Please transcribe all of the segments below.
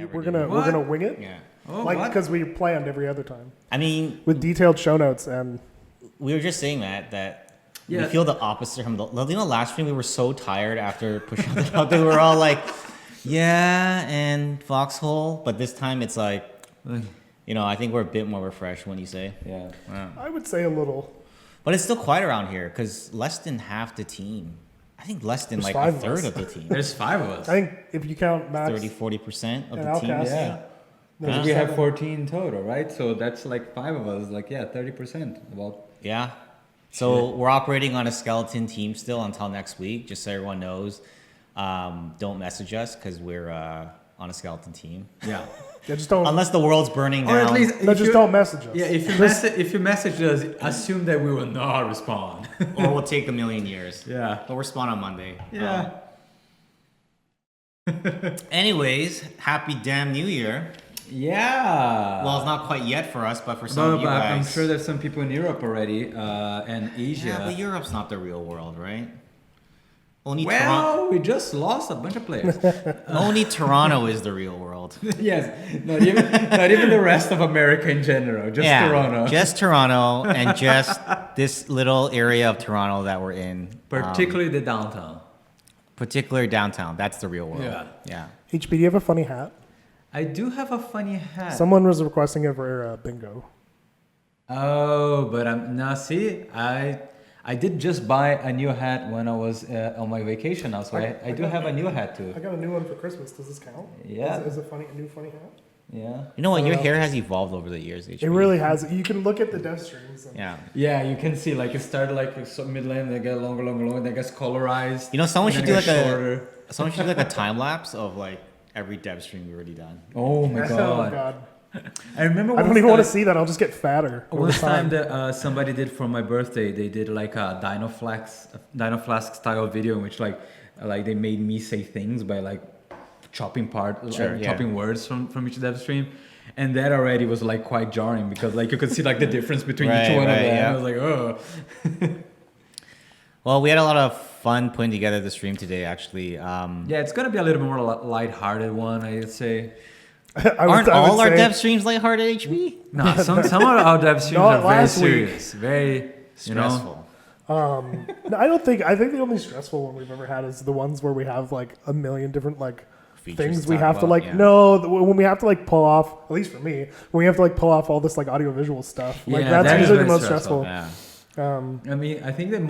we're gonna wing it. Yeah. Oh, because we planned every other time. I mean, with detailed show notes and. We were just saying that we feel the opposite from the last stream. We were so tired after pushing it out that we were all like, yeah, and Foxhole. But this time it's like, I think we're a bit more refreshed, when you say. Yeah. I would say a little. But it's still quiet around here because less than half the team. I think less than There's like a third of the team. There's 5 of us. I think if you count Max, 30-40% of the Outcast, team. Yeah. there's We have 7. 14 total, right? So that's like 5 of us. Like, 30%. About. Yeah. So we're operating on a skeleton team still until next week, just so everyone knows. Don't message us because we're on a skeleton team. Yeah. Just don't. Unless the world's burning down. Or at least don't message us. Yeah, if you message us, assume that we will not respond. Or we'll take a million years. Yeah. But we'll respond on Monday. Yeah. Anyways, happy damn New Year. Yeah. Well, it's not quite yet for us, but for some of you but guys. I'm sure there's some people in Europe already, and Asia. Yeah, but Europe's not the real world, right? Only we just lost a bunch of players. Only Toronto is the real world. Yes, not even the rest of America in general. Just Toronto. Just Toronto, and just this little area of Toronto that we're in. Particularly the downtown. Particularly downtown. That's the real world. Yeah. HB, do you have a funny hat? I do have a funny hat. Someone was requesting it for bingo. Oh, but I did just buy a new hat when I was on my vacation now, so I do have a new hat too. I got a new one for Christmas. Does this count? Yeah. Is it a new funny hat? Yeah. You know what? Your hair has evolved over the years, HB. It really has. You can look at the Devstreams. Yeah. Yeah, you can see like it started like mid-length, then get longer, then it gets colorized. Someone should do like shorter. someone should do like a time lapse of like every Devstream we've already done. Oh my Oh god. I remember. I don't even want to see that. I'll just get fatter. One time that somebody did for my birthday, they did like a Dino Flask style video in which like they made me say things by like chopping words from each Devstream, and that already was like quite jarring because like you could see like the difference between each one of them. Yeah. I was like, oh. Well, we had a lot of fun putting together the stream today, actually. Yeah, it's gonna be a little more lighthearted one, I'd say. Aren't all our dev streams lighthearted, HB? No, some of our dev streams are very serious, very stressful. No, I think the only stressful one we've ever had is the ones where we have like a million different like features things to we talk have to about, like when we have to like pull off, at least for me, when we have to like pull off all this like audio visual stuff. Like Yeah, that's that is usually the very most stressful. Yeah. I mean, I think the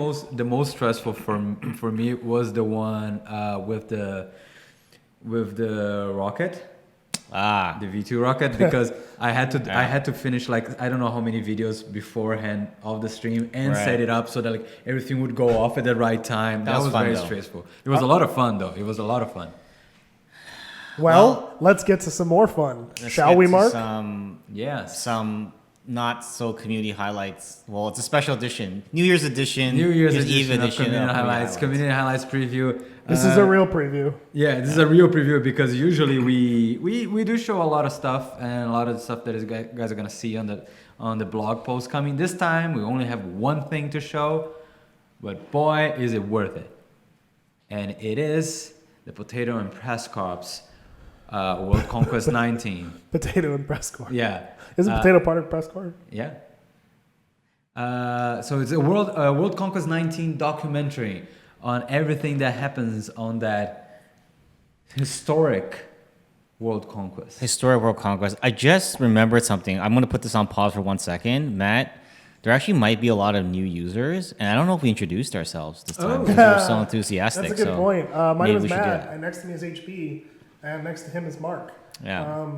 most stressful for me was the one with the rocket. The V2 rocket, because I had to finish like I don't know how many videos beforehand of the stream and set it up so that like everything would go off at the right time. That was fun, very though. stressful. It was a lot of fun though. It was a lot of fun. Well, let's get to some more fun, shall we, Mark? Some not so community highlights. Well, it's a special edition, New Year's edition, New Year's Eve edition of edition community highlights. Community highlights preview. This is a real preview. Yeah, this is a real preview because usually we do show a lot of stuff and a lot of the stuff that you guys are gonna see on the blog post coming. This time we only have one thing to show, but boy is it worth it. And it is the Potato and Press Corps World Conquest 19. Potato and press cord. Yeah. Isn't potato part of press cord? Yeah. So it's a World Conquest 19 documentary on everything that happens on that historic World Conquest. Historic World Conquest. I just remembered something. I'm going to put this on pause for 1 second. Matt, there actually might be a lot of new users, and I don't know if we introduced ourselves this time because we're so enthusiastic. That's a good point. My name is we should do Matt, that. and next to me is HP, and next to him is Mark. Yeah.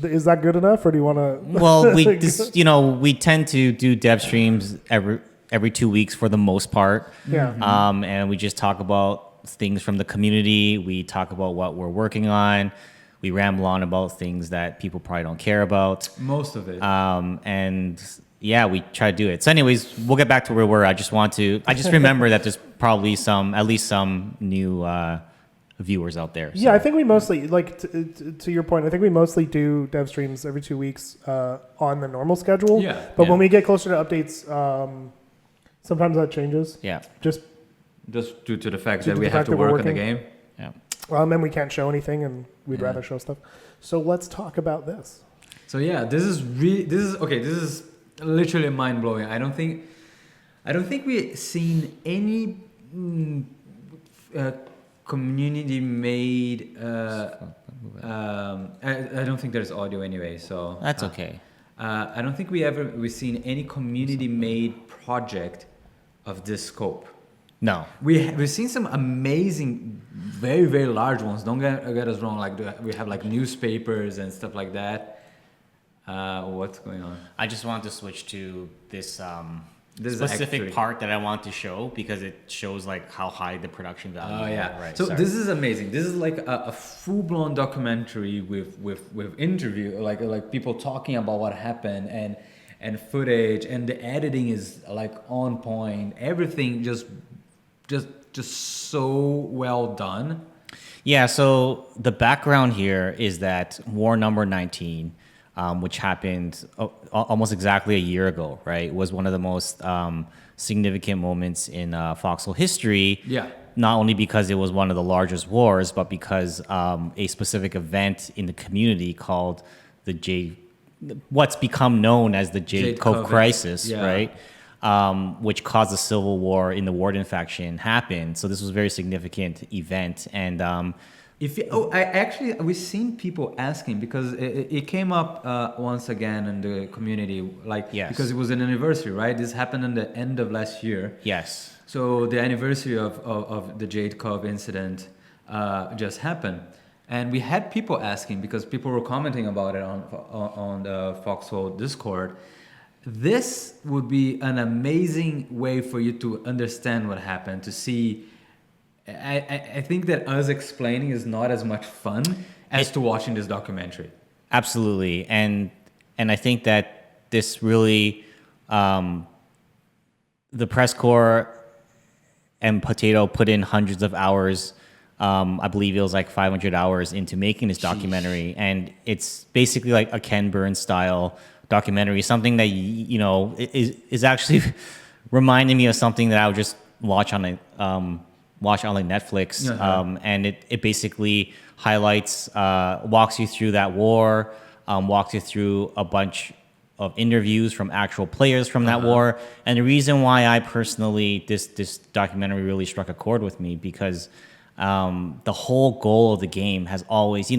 Is that good enough, or do you want to? Well, we tend to do dev streams every 2 weeks for the most part. Yeah. And we just talk about things from the community. We talk about what we're working on. We ramble on about things that people probably don't care about. Most of it. And yeah, we try to do it. So anyways, we'll get back to where we were. I just remember that there's probably at least some new viewers out there. So. Yeah, I think we mostly, like, to your point, I think we mostly do dev streams every 2 weeks on the normal schedule. Yeah. But when we get closer to updates, sometimes that changes. Yeah. Just due to the fact that we have to work on the game. Yeah. And we can't show anything, and we'd rather show stuff. So let's talk about this. So yeah, this is literally mind blowing. I don't think we've seen any community made. I don't think there's audio anyway, so That's okay. I don't think we've seen any community made project of this scope. No. We've seen some amazing, very, very large ones. Don't get us wrong. Like we have like newspapers and stuff like that. What's going on? I just wanted to switch to this This is specific Act 3. part that I want to show because it shows like how high the production value. Oh yeah, Right. So sorry. this is amazing. This is like a full blown documentary with interview, like people talking about what happened and footage, and the editing is like on point. Everything just so well done. Yeah, so the background here is that war number 19, which happened almost exactly a year ago, right, was one of the most significant moments in Foxhole history. Yeah. Not only because it was one of the largest wars, but because a specific event in the community called the Jade, what's become known as the Jade Cove Crisis, yeah. right? Which caused a civil war in the Warden faction happened. So this was a very significant event. And we've seen people asking because it came up once again in the community, like Yes. because it was an anniversary, right? This happened in the end of last year. yes, So the anniversary of the Jade Cove incident just happened, and we had people asking because people were commenting about it on the Foxhole Discord. This would be an amazing way for you to understand what happened, to see. I think that us explaining is not as much fun as to watching this documentary. absolutely. And I think that this really, the press corps and Potato put in hundreds of hours. I believe it was like 500 hours into making this documentary. And it's basically like a Ken Burns style documentary, something that, is actually reminding me of something that I would just watch on Netflix. Uh-huh. And it basically highlights, walks you through that war, walks you through a bunch of interviews from actual players from that war. And the reason why I personally, this documentary really struck a chord with me because the whole goal of the game has always,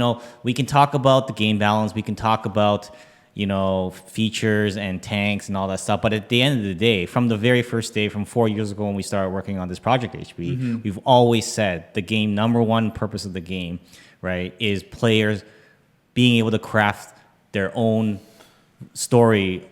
we can talk about the game balance, we can talk about, features and tanks and all that stuff. But at the end of the day, from the very first day, from 4 years ago when we started working on this project HB, we've always said the game, number one purpose of the game, right, is players being able to craft their own story,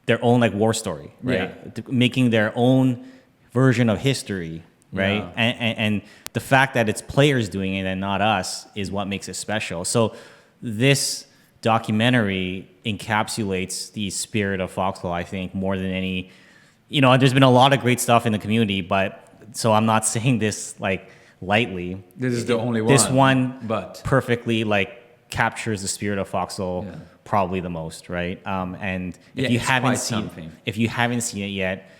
their own like war story, right? Yeah. Making their own version of history, right? Yeah. And the fact that it's players doing it and not us is what makes it special. So this documentary encapsulates the spirit of Foxhole, I think, more than any. There's been a lot of great stuff in the community, but so I'm not saying this like lightly. This is the only one. This one, but perfectly like captures the spirit of Foxhole probably the most, right? And if you haven't seen it yet,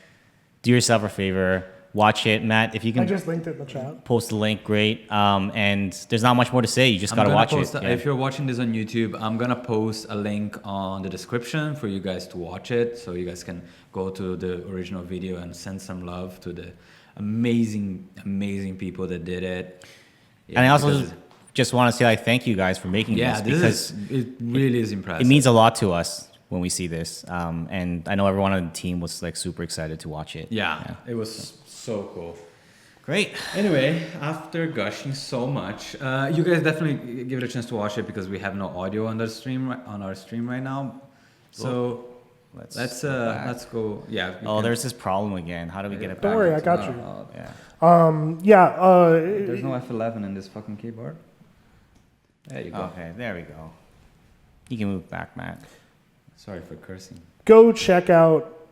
do yourself a favor. Watch it, Matt. If you I can just linked it in the chat. post the link, great. And there's not much more to say. You just gotta watch it. If you're watching this on YouTube, I'm gonna post a link on the description for you guys to watch it, so you guys can go to the original video and send some love to the amazing people that did it. And I also just want to say like thank you guys for making this because it really is impressive. it means a lot to us when we see this. And I know everyone on the team was like super excited to watch it. Yeah, it was so cool. Great. Anyway, after gushing so much, you guys definitely give it a chance to watch it because we have no audio on our stream right now. So let's go. Yeah. There's this problem again. How do we get it back? Don't worry, I got you. Yeah. There's no F11 in this fucking keyboard. There you go. Okay, there we go. You can move back, Matt. Sorry for cursing. Go check out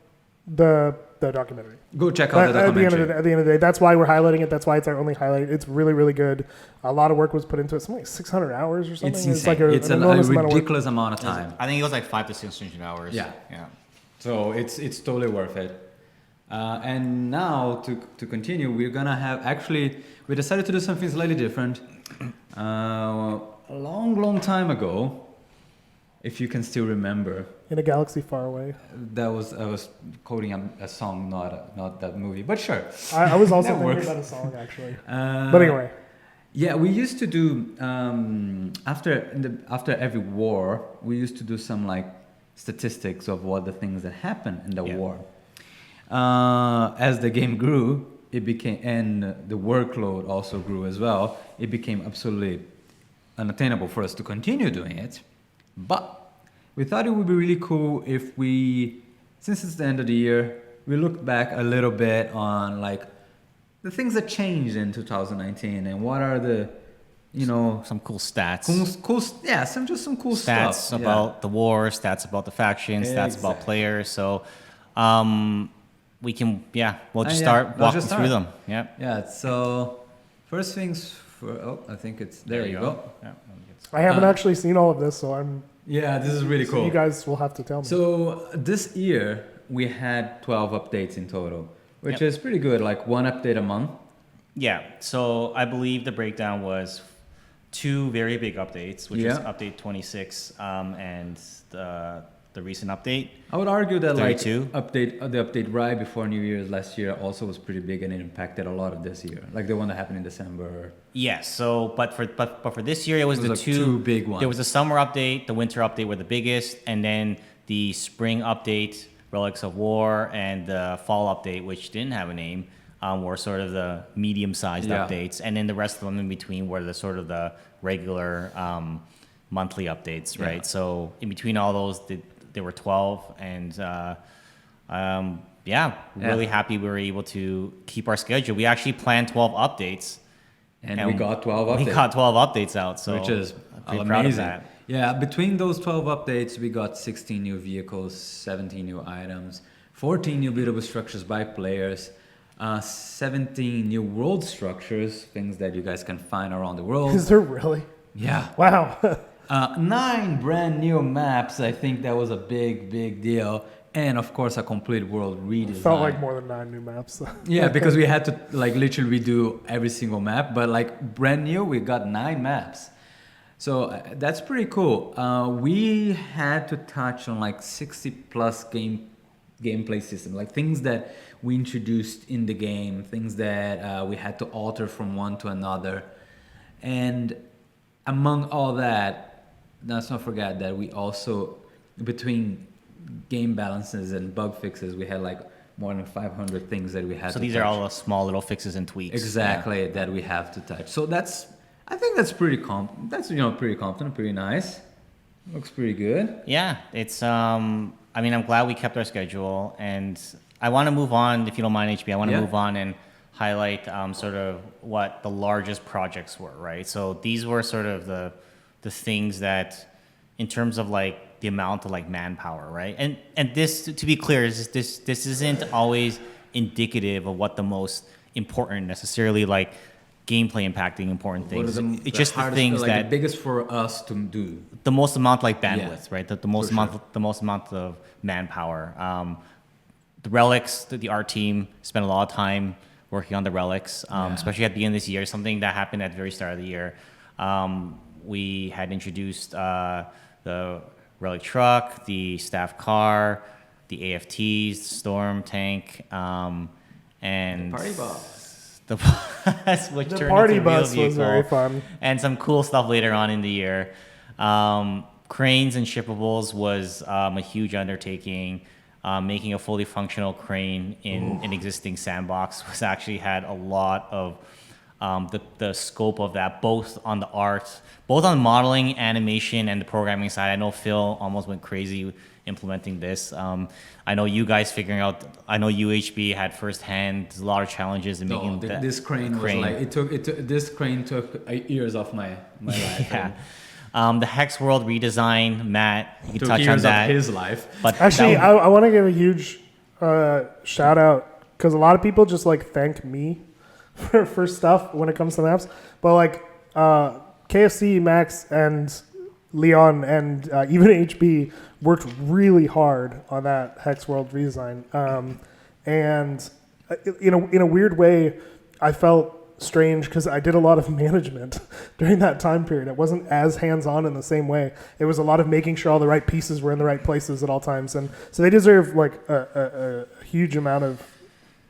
the documentary. Go check out the documentary. At the end of the day, that's why we're highlighting it. That's why it's our only highlight. It's really, really good. A lot of work was put into it. Something like 600 hours or something. It's insane. Like It's an a enormous amount of work. ridiculous amount of time. I think it was like 500 to 600 hours. Yeah. Yeah. So it's totally worth it. And now to continue, we're gonna have we decided to do something slightly different. A long time ago, if you can still remember. In a galaxy far away. I was quoting a song, not that movie, but sure. I was also That thinking works. about a song actually. But anyway. Yeah, we used to do after every war, we used to do some like statistics of what the things that happened in the war. As the game grew, it became, and the workload also grew as well. It became absolutely unattainable for us to continue doing it, but we thought it would be really cool if we, since it's the end of the year, we looked back a little bit on like the things that changed in 2019 and what are the, some cool stats. Some cool stats stuff about the war, stats about the factions, stats about players. So we can, we'll just start walking through them. Yeah. Yeah. So first things I think it's there. You go. Yeah. I haven't actually seen all of this, so I'm. Yeah, this is really cool. You guys will have to tell me. So this year we had 12 updates in total, which is pretty good. Like one update a month. Yeah. So I believe the breakdown was 2 very big updates, which is update 26 and the recent update. I would argue that 32. the update right before New Year's last year also was pretty big and it impacted a lot of this year, like the one that happened in December. Yes. So, but for this year, it was the like two big ones. There was the summer update, the winter update were the biggest, and then the spring update, Relics of War, and the fall update, which didn't have a name, were sort of the medium-sized updates, and then the rest of them in between were the sort of the regular monthly updates, right? So in between all those, there were 12, and really happy we were able to keep our schedule. We actually planned 12 updates, and we got 12 updates. We got 12 updates out, so which is pretty amazing. proud of that. Yeah, between those 12 updates, we got 16 new vehicles, 17 new items, 14 new buildable structures by players, 17 new world structures, things that you guys can find around the world. Is there really? Yeah. Wow. 9 brand new maps. I think that was a big deal. And of course, a complete world redesign. Felt like more than 9 new maps. Yeah, because we had to like literally redo every single map. But like brand new, we got 9 maps. So that's pretty cool. We had to touch on like 60 plus gameplay system, like things that we introduced in the game, things that we had to alter from one to another. And among all that, let's not forget that we also, between game balances and bug fixes, we had like more than 500 things that we had to touch. So these are all the small little fixes and tweaks. Exactly, that we have to touch. So I think that's pretty pretty confident, pretty nice. Looks pretty good. Yeah, it's I'm glad we kept our schedule, and I want to move on, if you don't mind, HB. I want to move on and highlight sort of what the largest projects were, right? So these were sort of the things that, in terms of like the amount of like manpower, right? And this, to be clear, this isn't always indicative of what the most important necessarily like gameplay impacting important things. It's just the things like that the biggest for us to do. The most amount like bandwidth, right? The most amount of manpower. The relics, the art team spent a lot of time working on the relics, especially at the beginning of this year. Something that happened at the very start of the year. We had introduced the relic truck, the staff car, the AFTs, storm tank, and the party bus. The bus, which the turned party into a real bus vehicle, was very fun, and some cool stuff later on in the year. Cranes and shippables was a huge undertaking. Making a fully functional crane in an existing sandbox was actually had a lot of the scope of that, both on the art, both on modeling, animation, and the programming side. I know Phil almost went crazy implementing this. I know you guys figuring out. I know UHB had firsthand a lot of challenges in making that. This crane was like this crane took years off my life. Yeah. The Hex World redesign, Matt, you can touch on years that. Of his life. But actually, I want to give a huge shout out, because a lot of people just like thank me for stuff when it comes to maps. But like KFC, Max, and Leon, and even HB worked really hard on that Hex World redesign. and in a weird way, I felt strange because I did a lot of management during that time period. It wasn't as hands-on in the same way. It was a lot of making sure all the right pieces were in the right places at all times, and so they deserve like a huge amount of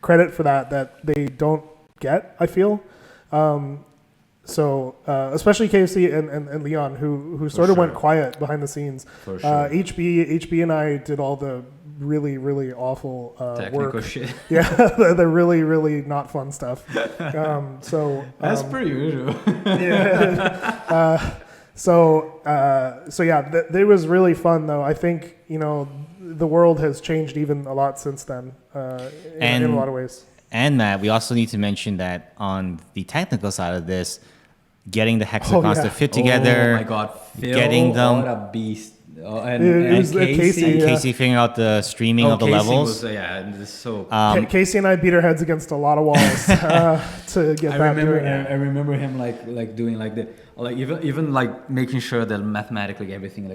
credit for that they don't get, I feel. So especially KFC and Leon, who sort of went quiet behind the scenes. For sure. HB and I did all the really, really awful Technical work. shit. Yeah, the really, really not fun stuff. That's pretty usual. Yeah. So yeah, it was really fun though. I think the world has changed even a lot since then in a lot of ways. And Matt, we also need to mention that on the technical side of this, getting the hexagons to fit together. Oh my God, Phil, getting them. what a beast. And Casey, Casey figuring out the streaming of the Casey levels. Was, so. Casey and I beat our heads against a lot of walls to get that. I remember him like doing like the even like making sure that mathematically everything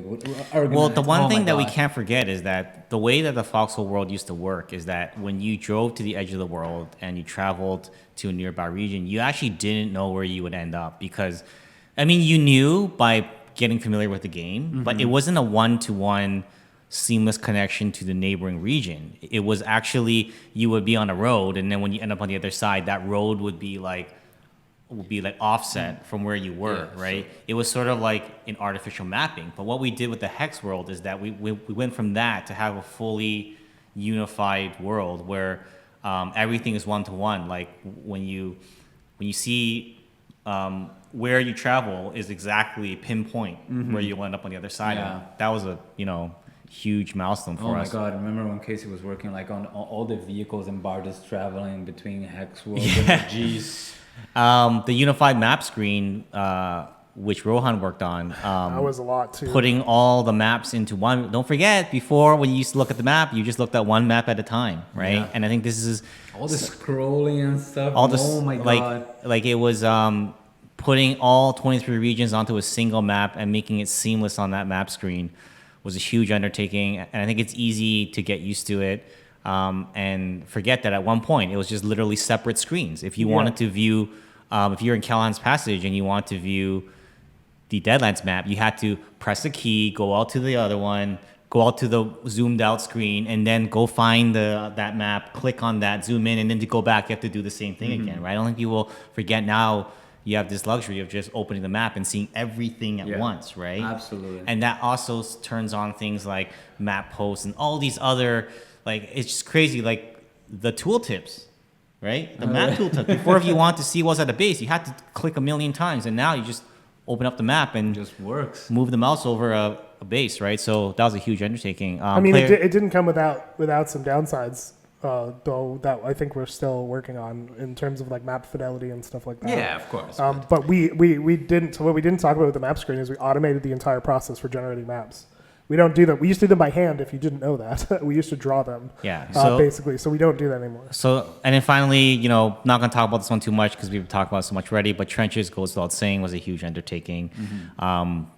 Well, the one thing that we can't forget is that the way that the Foxhole world used to work is that when you drove to the edge of the world and you traveled to a nearby region, you actually didn't know where you would end up because, I mean, you knew by getting familiar with the game, but it wasn't a one-to-one seamless connection to the neighboring region. It was actually, you would be on a road, and then when you end up on the other side, that road would be like offset from where you were, right? So it was sort of like an artificial mapping. But what we did with the Hex world is that we went from that to have a fully unified world where everything is one-to-one. Like when you see where you travel is exactly pinpoint where you end up on the other side. Yeah. And that was a huge milestone for us. Oh my God! Remember when Casey was working like on all the vehicles and barges traveling between Hex world and G's. The unified map screen, which Rohan worked on, that was a lot too. Putting all the maps into one. Don't forget, before when you used to look at the map, you just looked at one map at a time, right? Yeah. And I think this is all the scrolling and stuff. Oh my God! Like it was putting all 23 regions onto a single map and making it seamless on that map screen was a huge undertaking, and I think it's easy to get used to it. And forget that at one point it was just literally separate screens. If you wanted to view, if you're in Callahan's Passage and you want to view the Deadlands map, you had to press a key, go out to the other one, go out to the zoomed out screen, and then go find that map, click on that, zoom in, and then to go back, you have to do the same thing again, right? I don't think people forget now. You have this luxury of just opening the map and seeing everything at once, right? Absolutely. And that also turns on things like map posts and all these other. Like, it's just crazy, like the tooltips, right? The map tooltip. Before, if you want to see what's at the base, you had to click a million times. And now you just open up the map and just works. Move the mouse over a base, right? So that was a huge undertaking. I mean, it didn't come without some downsides, though, that I think we're still working on in terms of like map fidelity and stuff like that. Yeah, of course. But we didn't, so what we didn't talk about with the map screen is we automated the entire process for generating maps. We don't do that. We used to do them by hand. If you didn't know that, we used to draw them. Yeah. Basically, so we don't do that anymore. So, and then finally, not going to talk about this one too much because we've talked about it so much already. But trenches, goes without saying, was a huge undertaking. Don't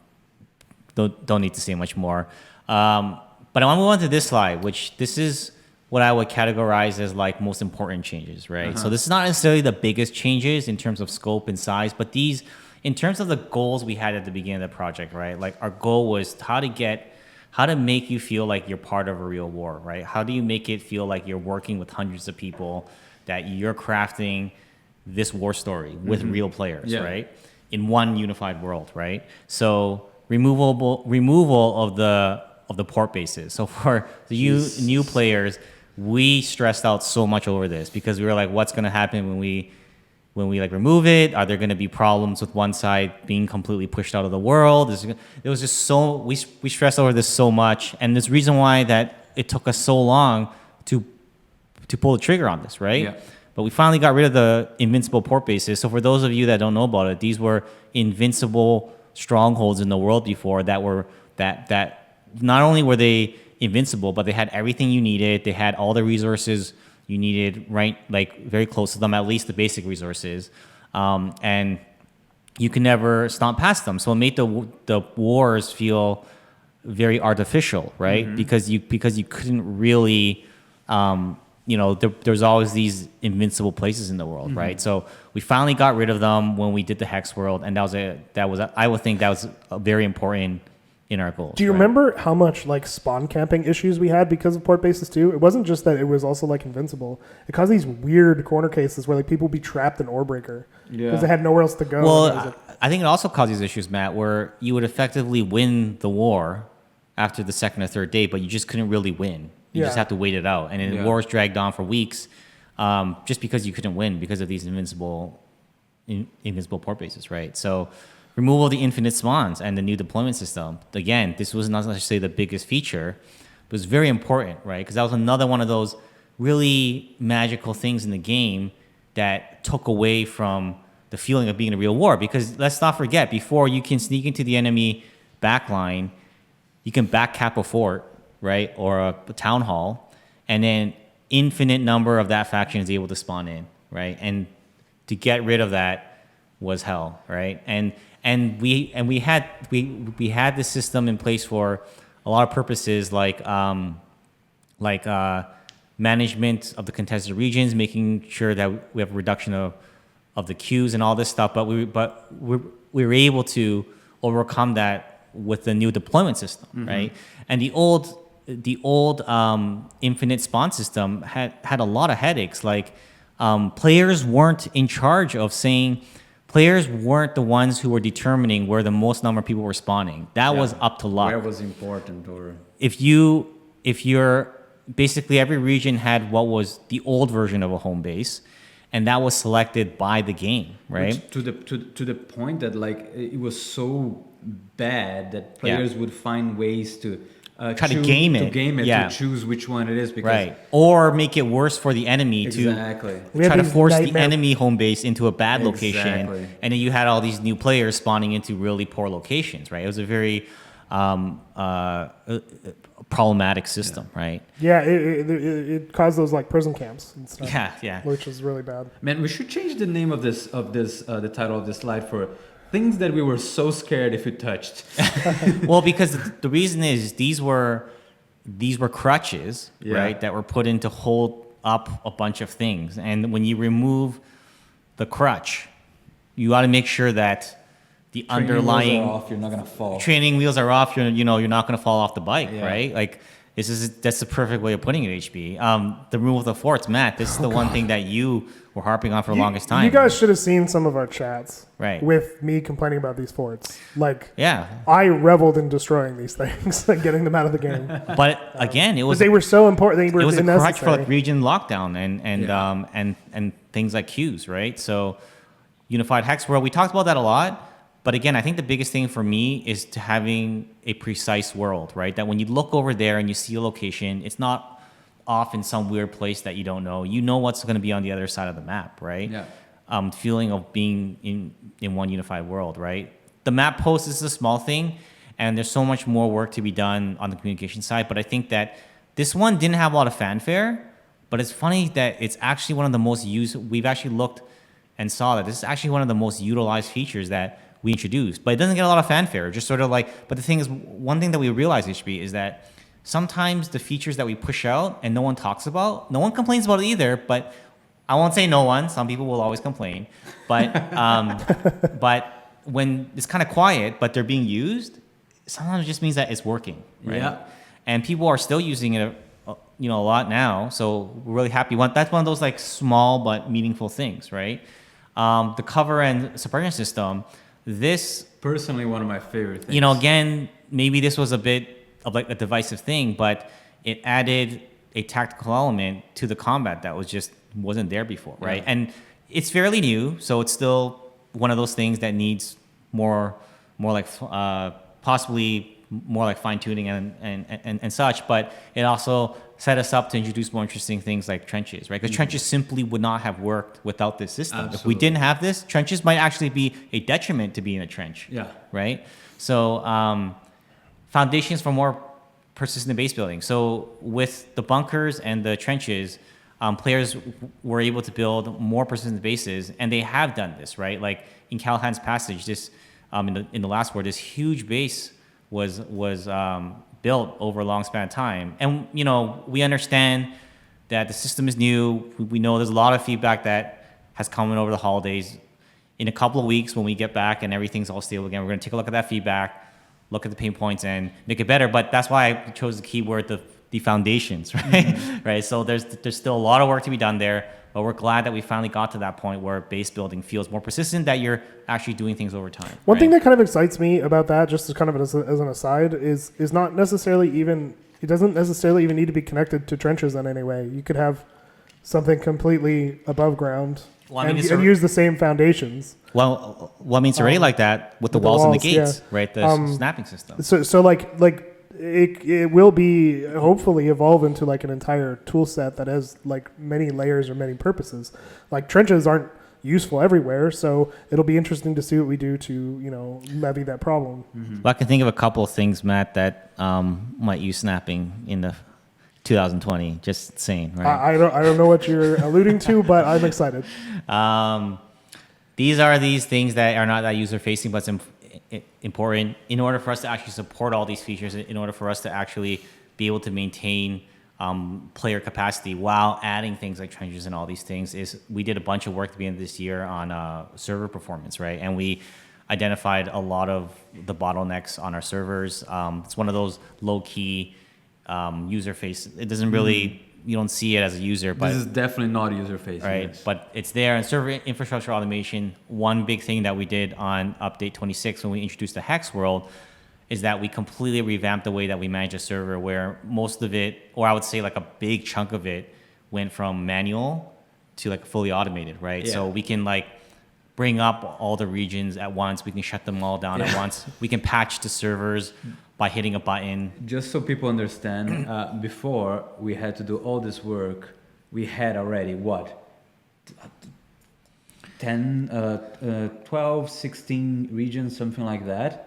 need to say much more. But I want to move on to this slide, which this is what I would categorize as like most important changes, right? So this is not necessarily the biggest changes in terms of scope and size, but these, in terms of the goals we had at the beginning of the project, right? Like our goal was how to make you feel like you're part of a real war, right? How do you make it feel like you're working with hundreds of people, that you're crafting this war story with real players, right? In one unified world, right? So removal of the port bases. So for the new players, we stressed out so much over this because we were like, what's going to happen when we like remove it? Are there going to be problems with one side being completely pushed out of the world? It was just so, we stressed over this so much, and there's reason why that it took us so long to pull the trigger on this, right? Yeah. But we finally got rid of the invincible port bases. So for those of you that don't know about it, these were invincible strongholds in the world before that not only were they invincible, but they had everything you needed. They had all the resources you needed, right, like very close to them, at least the basic resources, and you can never stomp past them. So it made the wars feel very artificial, right? Because you couldn't really there's always these invincible places in the world, right? So we finally got rid of them when we did the Hex World, and I would think that was very important in our goals. Do you remember how much like spawn camping issues we had because of port bases too? It wasn't just that; it was also like invincible. It caused these weird corner cases where like people would be trapped in Orebreaker because they had nowhere else to go. Well, I think it also caused these issues, Matt, where you would effectively win the war after the second or third day, but you just couldn't really win. You just have to wait it out, and then wars dragged on for weeks, just because you couldn't win because of these invincible port bases, right? So, removal of the infinite spawns and the new deployment system. Again, this was not necessarily the biggest feature, but it was very important, right? Because that was another one of those really magical things in the game that took away from the feeling of being in a real war. Because let's not forget, before you can sneak into the enemy backline, you can back cap a fort, right, or a town hall, and then infinite number of that faction is able to spawn in, right? And to get rid of that was hell, right? And we had this system in place for a lot of purposes, like management of the contested regions, making sure that we have a reduction of the queues and all this stuff. But we were able to overcome that with the new deployment system, right? And the old infinite spawn system had a lot of headaches. Like players weren't in charge of saying. Players weren't the ones who were determining where the most number of people were spawning. That was up to luck. Where was important, or if you're basically every region had what was the old version of a home base, and that was selected by the game, right? Which to the point that like it was so bad that players would find ways to try to game it, to choose which one it is, because or make it worse for the enemy to try to force the enemy home base into a bad location, and then you had all these new players spawning into really poor locations, right? It was a very problematic system, right? Yeah, it caused those like prison camps and stuff. Yeah, which is really bad. Man, we should change the name of this the title of this slide for things that we were so scared if we touched. Well, because the reason is these were crutches, right, that were put in to hold up a bunch of things. And when you remove the crutch, you got to make sure that the underlying wheels are off, you're not gonna fall. Training wheels are off. You're not gonna fall off the bike, right? Like that's the perfect way of putting it. HB. The removal of the forts, Matt. This is the one thing that you were harping on for the longest time. You guys should have seen some of our chats, right, with me complaining about these forts. Like, yeah, I reveled in destroying these things and getting them out of the game. But again, it was they were so important. It was a crutch for like region lockdown and things like queues, right? So unified hex world, we talked about that a lot. But again, I think the biggest thing for me is to having a precise world, right? That when you look over there and you see a location, it's not off in some weird place that you don't know. You know what's going to be on the other side of the map, right? Yeah. Feeling of being in one unified world, right? The map post is a small thing, and there's so much more work to be done on the communication side. But I think that this one didn't have a lot of fanfare, but it's funny that it's actually one of the most used. We've actually looked and saw that this is actually one of the most utilized features that we introduced, but it doesn't get a lot of fanfare. Just sort of like, but the thing is, one thing that we realize, HB, is that sometimes the features that we push out and no one talks about, no one complains about it either, but I won't say no one. Some people will always complain, but but when it's kind of quiet, but they're being used, sometimes it just means that it's working, right? Yeah. And people are still using it, a lot now. So we're really happy. That's one of those like small but meaningful things, right? The cover and suppression system. This personally one of my favorite things. Again, maybe this was a bit of like a divisive thing, but it added a tactical element to the combat that wasn't there before, right? Yeah. And it's fairly new, so it's still one of those things that needs more like possibly more like fine tuning and such. But it also set us up to introduce more interesting things like trenches, right? Because trenches simply would not have worked without this system. Absolutely. If we didn't have this, trenches might actually be a detriment to being a trench. Yeah. Right? So foundations for more persistent base building. So with the bunkers and the trenches, players were able to build more persistent bases, and they have done this, right? Like in Callahan's Passage, this in the last war, this huge base was built over a long span of time. And, we understand that the system is new. We know there's a lot of feedback that has come in over the holidays. In a couple of weeks, when we get back and everything's all stable again, we're going to take a look at that feedback, look at the pain points, and make it better. But that's why I chose the keyword, the foundations, right? Right. So there's still a lot of work to be done there, but we're glad that we finally got to that point where base building feels more persistent, that you're actually doing things over time. One thing that kind of excites me about that, just as kind of as an aside, is not necessarily even, it doesn't necessarily even need to be connected to trenches in any way. You could have something completely above ground and use the same foundations. Well, I mean, it's already like that with the walls and the gates, right? The snapping system. So like it will be hopefully evolve into like an entire tool set that has like many layers or many purposes. Like trenches aren't useful everywhere, so it'll be interesting to see what we do to levy that problem. Well, I can think of a couple of things, Matt, that might use snapping in the 2020. Just saying, right? I don't know what you're alluding to, but I'm excited. These are these things that are not that user facing, but it's important in order for us to actually support all these features, in order for us to actually be able to maintain player capacity while adding things like trenches and all these things. Is we did a bunch of work at the beginning of this year on server performance, right? And we identified a lot of the bottlenecks on our servers. It's one of those low key user face. It doesn't really, you don't see it as a user, but this is definitely not user facing, right? Yes. But it's there. And server infrastructure automation. One big thing that we did on update 26 when we introduced the Hex world is that we completely revamped the way that we manage a server, where most of it, or I would say like a big chunk of it, went from manual to like fully automated, right? Yeah. So we can like bring up all the regions at once. We can shut them all down at once. We can patch the servers by hitting a button. Just so people understand, before we had to do all this work, we had already what? 12, 16 regions, something like that.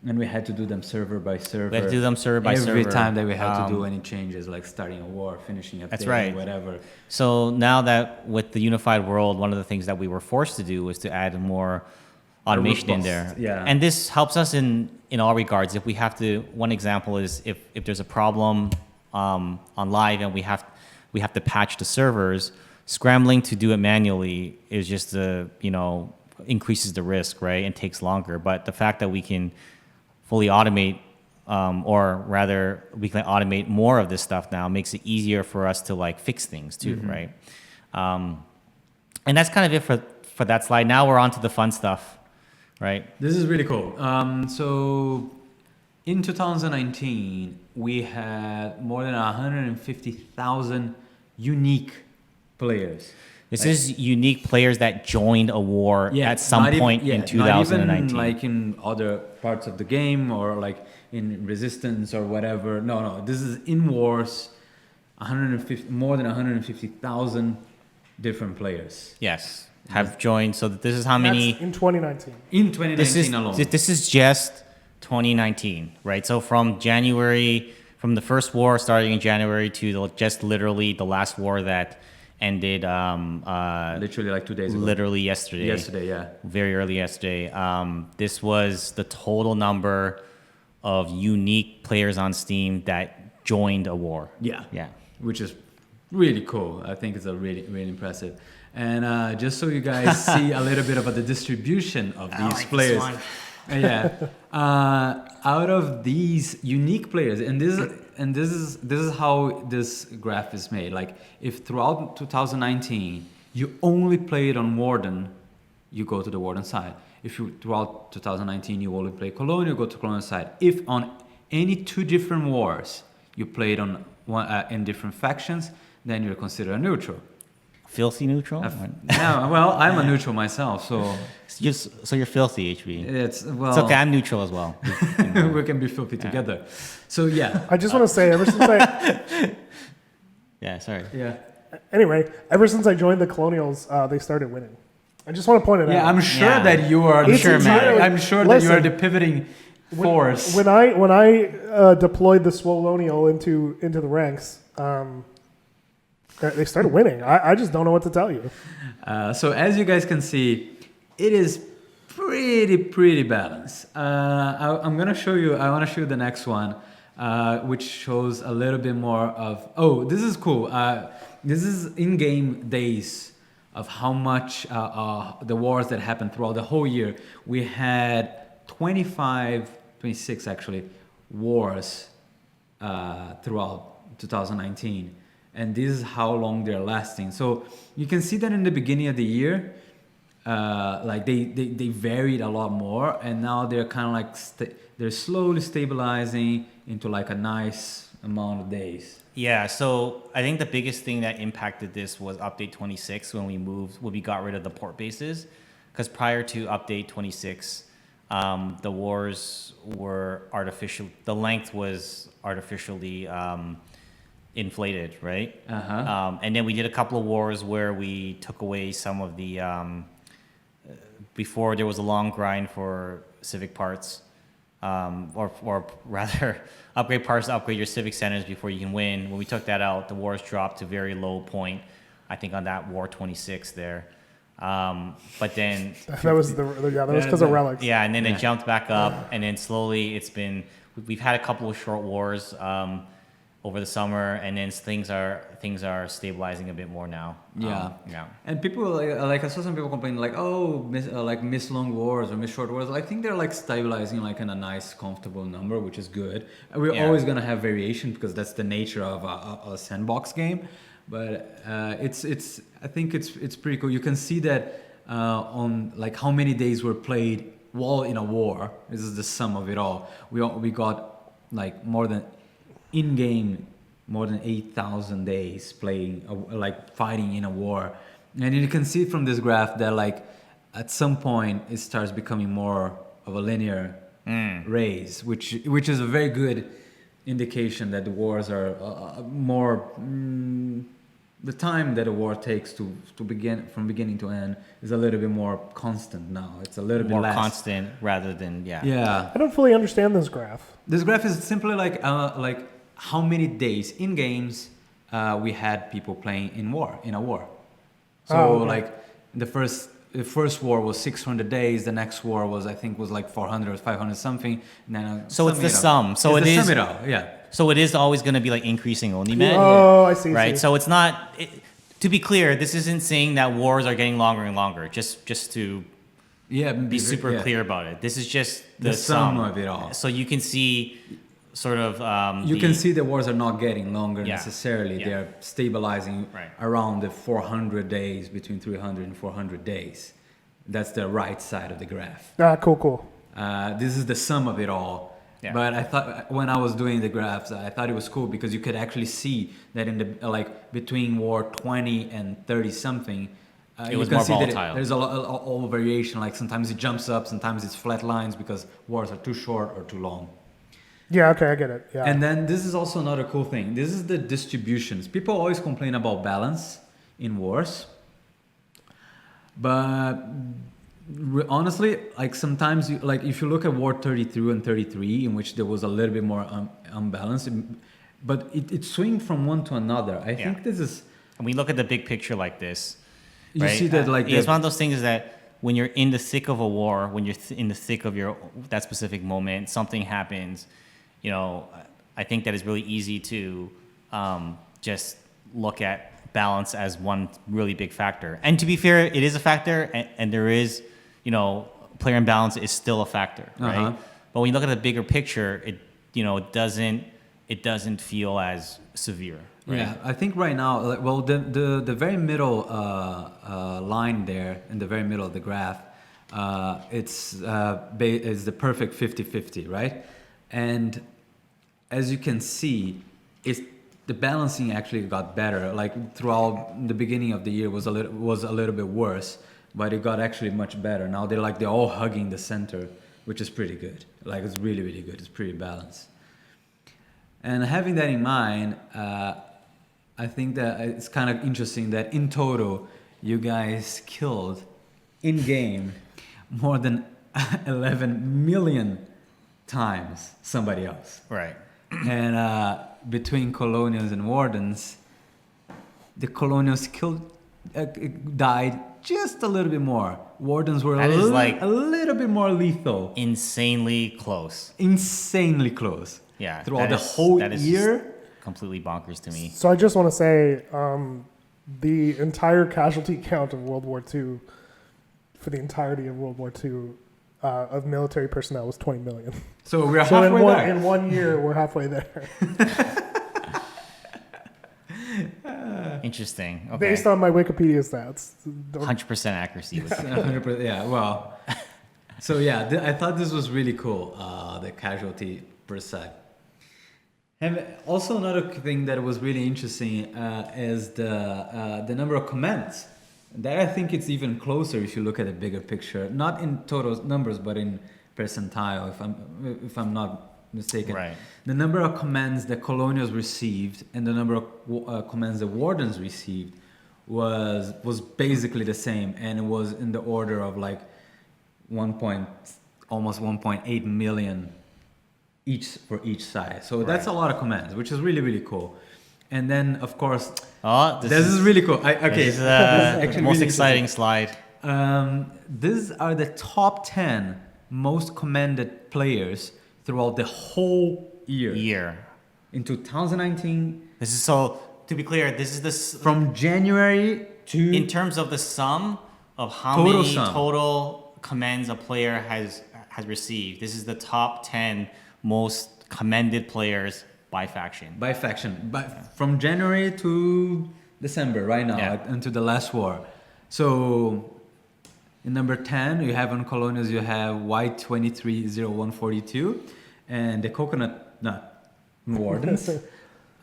And we had to do them server by server. We had to do them server by server. Every time that we had to do any changes, like starting a war, finishing a That's thing, right. whatever. So now that with the unified world, one of the things that we were forced to do was to add more automation in there. Yeah. And this helps us in all regards. If we have to, one example is if there's a problem on live and we have to patch the servers, scrambling to do it manually is just increases the risk, right? And takes longer. But the fact that we can fully automate, or rather we can automate more of this stuff now, makes it easier for us to like fix things too, right? And that's kind of it for that slide. Now we're on to the fun stuff, right? This is really cool. So in 2019, we had more than 150,000 unique players. This is unique players that joined a war at some point in 2019. Not even like in other parts of the game or like in Resistance or whatever. No. This is in wars. More than 150,000 different players. Yes, have joined. So this is how many That's in 2019. In 2019 alone. This is just 2019, right? So from the first war starting in January to just literally the last war that ended literally like 2 days ago. Literally yesterday. Yesterday, yeah. Very early yesterday. This was the total number of unique players on Steam that joined a war. Yeah. Yeah. Which is really cool. I think it's a really, really impressive. And just so you guys see a little bit about the distribution of these players. Out of these unique players, and this is how this graph is made. Like if throughout 2019 you only played on Warden, you go to the Warden side. If you throughout 2019 you only play Colonial, you go to Colonial side. If on any two different wars you played on in different factions, then you're considered a neutral. Filthy neutral? Yeah, well, I'm a neutral myself, so you're filthy, HB. It's okay. I'm neutral as well. We can be filthy together. So yeah, I just want to say, ever since I yeah, sorry. Yeah. Anyway, ever since I joined the Colonials, they started winning. I just want to point it out. Yeah, I'm sure that you are. It's entirely- I'm sure that you are the pivoting force. When I deployed the Swolonial into the ranks, they started winning. I just don't know what to tell you. So as you guys can see, it is pretty balanced. I'm gonna show you. I want to show you the next one. which shows a little bit more of. Oh, this is cool. This is in-game days of how much the wars that happened throughout the whole year. We had 26 actually wars throughout 2019, and this is how long they're lasting. So you can see that in the beginning of the year, like they varied a lot more, and now they're kind of like they're slowly stabilizing into like a nice amount of days. Yeah, so I think the biggest thing that impacted this was update 26 when we got rid of the port bases, because prior to update 26, the wars were artificial. The length was artificially inflated, right? And then we did a couple of wars where we took away some of the. Before there was a long grind for civic parts, or rather, upgrade parts to upgrade your civic centers before you can win. When we took that out, the wars dropped to very low point. I think on that war 26 there. But then that was because of relics. Yeah, and then it jumped back up, and then slowly we've had a couple of short wars over the summer, and then things are stabilizing a bit more now. Yeah. Yeah. And people like I saw some people complaining like, oh, miss long wars or miss short wars. I think they're like stabilizing like in a nice, comfortable number, which is good. We're always gonna have variation because that's the nature of a sandbox game. But I think it's pretty cool. You can see that on like how many days were played while in a war. This is the sum of it all. We got like more than 8,000 days playing, like fighting in a war. And you can see from this graph that like at some point it starts becoming more of a linear race, which is a very good indication that the wars are more. The time that a war takes to begin from beginning to end is a little bit more constant now. It's a little bit less. More constant rather than Yeah. I don't fully understand this graph. This graph is simply like how many days in games we had people playing in a war. So okay. like the first war was 600 days. The next war was like 400 or 500 something. And then so it's the sum. So it is. Yeah. So it is always going to be like increasing only, man. Oh, I see. Right. So it's not. To be clear, this isn't saying that wars are getting longer and longer. Just to be super clear about it. This is just the sum of it all. So you can see. Sort of. You can see the wars are not getting longer necessarily. Yeah. They're stabilizing around the 400 days, between 300 and 400 days. That's the right side of the graph. Cool. This is the sum of it all. Yeah. But I thought when I was doing the graphs, I thought it was cool because you could actually see that in the like between war 20 and 30 something. It was more volatile. There's all variation. Like sometimes it jumps up, sometimes it's flat lines because wars are too short or too long. Yeah, okay, I get it. Yeah. And then this is also another cool thing. This is the distributions. People always complain about balance in wars. But honestly, like sometimes, if you look at War 32 and 33, in which there was a little bit more unbalanced, but it swings from one to another. I think this is... And we look at the big picture like this. You right? see that like... It's one of those things that when you're in the thick of a war, when you're in the thick of that specific moment, something happens... You know, I think that it's really easy to just look at balance as one really big factor. And to be fair, it is a factor, and there is, player imbalance is still a factor, right? Uh-huh. But when you look at the bigger picture, it doesn't feel as severe. Right? Yeah, I think right now, the very middle line there in the very middle of the graph, it's the perfect 50-50, right? And as you can see, the balancing actually got better. Like throughout the beginning of the year was a little bit worse, but it got actually much better. Now they're all hugging the center, which is pretty good. Like it's really, really good. It's pretty balanced. And having that in mind, I think that it's kind of interesting that in total, you guys killed in game more than 11 million times somebody else. Right. And between colonials and wardens, the colonials died just a little bit more. Wardens were a little bit more lethal. Insanely close. Insanely close. Yeah, throughout the that is- whole that is year. just completely bonkers to me. So I just want to say the entire casualty count of World War II for the entirety of World War II of military personnel was 20 million. So we're So halfway there. in 1 year, we're halfway there. Interesting. Okay. Based on my Wikipedia stats. 100% accuracy. With 100%, yeah, well. So yeah, I thought this was really cool, the casualty per se. And also another thing that was really interesting is the number of comments. That I think it's even closer if you look at the bigger picture, not in total numbers, but in percentile, if I'm not mistaken. Right. The number of commands that colonials received and the number of commands the wardens received was basically the same, and it was in the order of like almost 1.8 million each for each side. So that's a lot of commands, which is really, really cool. And then of course, this is really cool. This is actually most really exciting slide. These are the top 10 most commended players throughout the whole year. In 2019. This is so. To be clear, this is from January to in terms of the sum of how Total many sum. total commands a player has received. This is the top 10 most commended players by faction. by faction, but from January to December right now, Yeah. until the last war. So in number 10, you have on colonials, you have White 230142 and the Coconut Nut Wardens.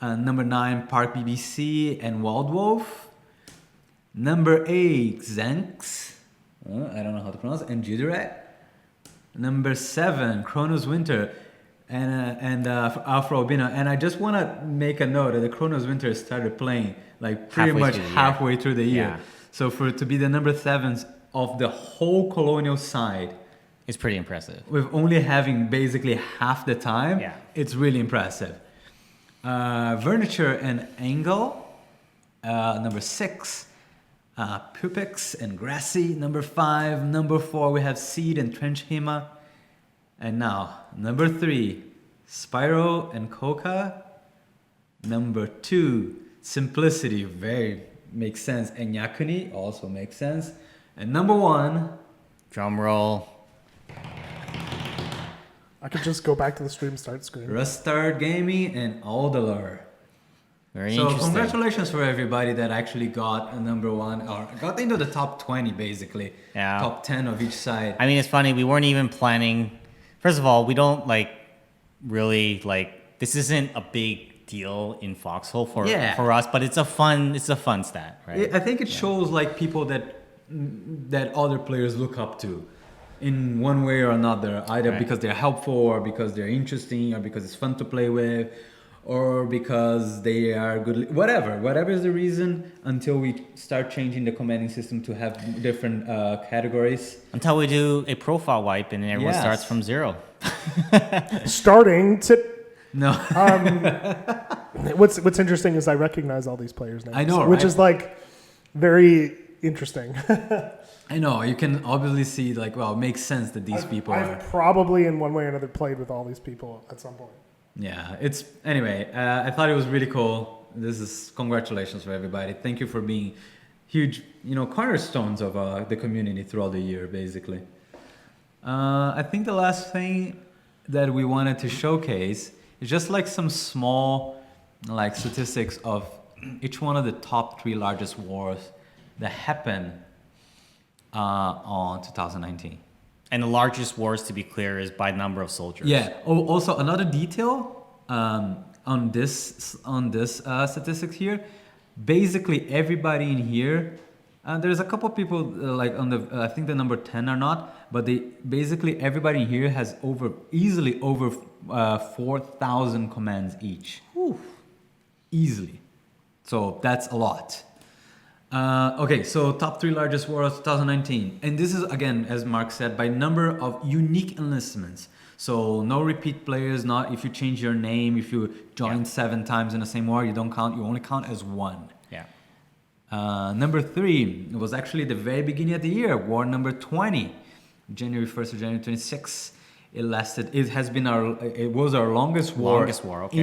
Number 9, Park BBC and Wild Wolf. Number 8, Xenx. I don't know how to pronounce it. And Juderat. Number 7, Chronos Winter and Afro Albino. And I just want to make a note that the Chronos Winter started playing like pretty much halfway through the year. Yeah. So for it to be the number 7th of the whole colonial side, It's pretty impressive. with only having basically half the time, Yeah. it's really impressive. Furniture and Angle, number 6. Pupix and Grassy, number 5. Number 4, we have Seed and Trench Hema. And now, number 3, Spyro and Coca. Number 2, Simplicity, very makes sense. And Yakuni also makes sense. And number 1, Drum roll. I could just go back to the stream start screen. Rustart Gaming and Aldalar. Very So interesting. congratulations for everybody that actually got a number 1 or got into the top 20 basically. Yeah. Top 10 of each side. I mean, it's funny. We weren't even planning. First of all, we don't really this isn't a big deal in Foxhole for us, but it's a fun stat, right? I think it shows like people that other players look up to in one way or another, either because they're helpful or because they're interesting or because it's fun to play with or because they are good, whatever is the reason, until we start changing the commanding system to have different categories. Until we do a profile wipe and everyone starts from 0. Starting to. No. What's interesting is I recognize all these players' names. I know, which right? is like very interesting. I know, you can obviously see like, well, it makes sense that these people are. I've probably in one way or another played with all these people at some point. Yeah, anyway, I thought it was really cool. This is congratulations for everybody. Thank you for being huge, cornerstones of the community throughout the year, basically. I think the last thing that we wanted to showcase is just like some small statistics of each one of the top 3 largest wars that happened on 2019. And the largest wars, to be clear, is by number of soldiers. Yeah. Oh, also another detail on this statistics here. Basically, everybody in here. There's a couple people on the. I think the number 10 are not, but basically everybody in here has easily over 4,000 commands each. Whew. Easily. So that's a lot. Okay, so top 3 largest wars 2019. And this is, again, as Mark said, by number of unique enlistments. So no repeat players, not if you change your name, if you join 7 times in the same war, you don't count, you only count as 1. Yeah. Number 3 was actually the very beginning of the year, war number 20, January 1st to January 26th. It lasted. It has been It was our longest war. Longest war, okay.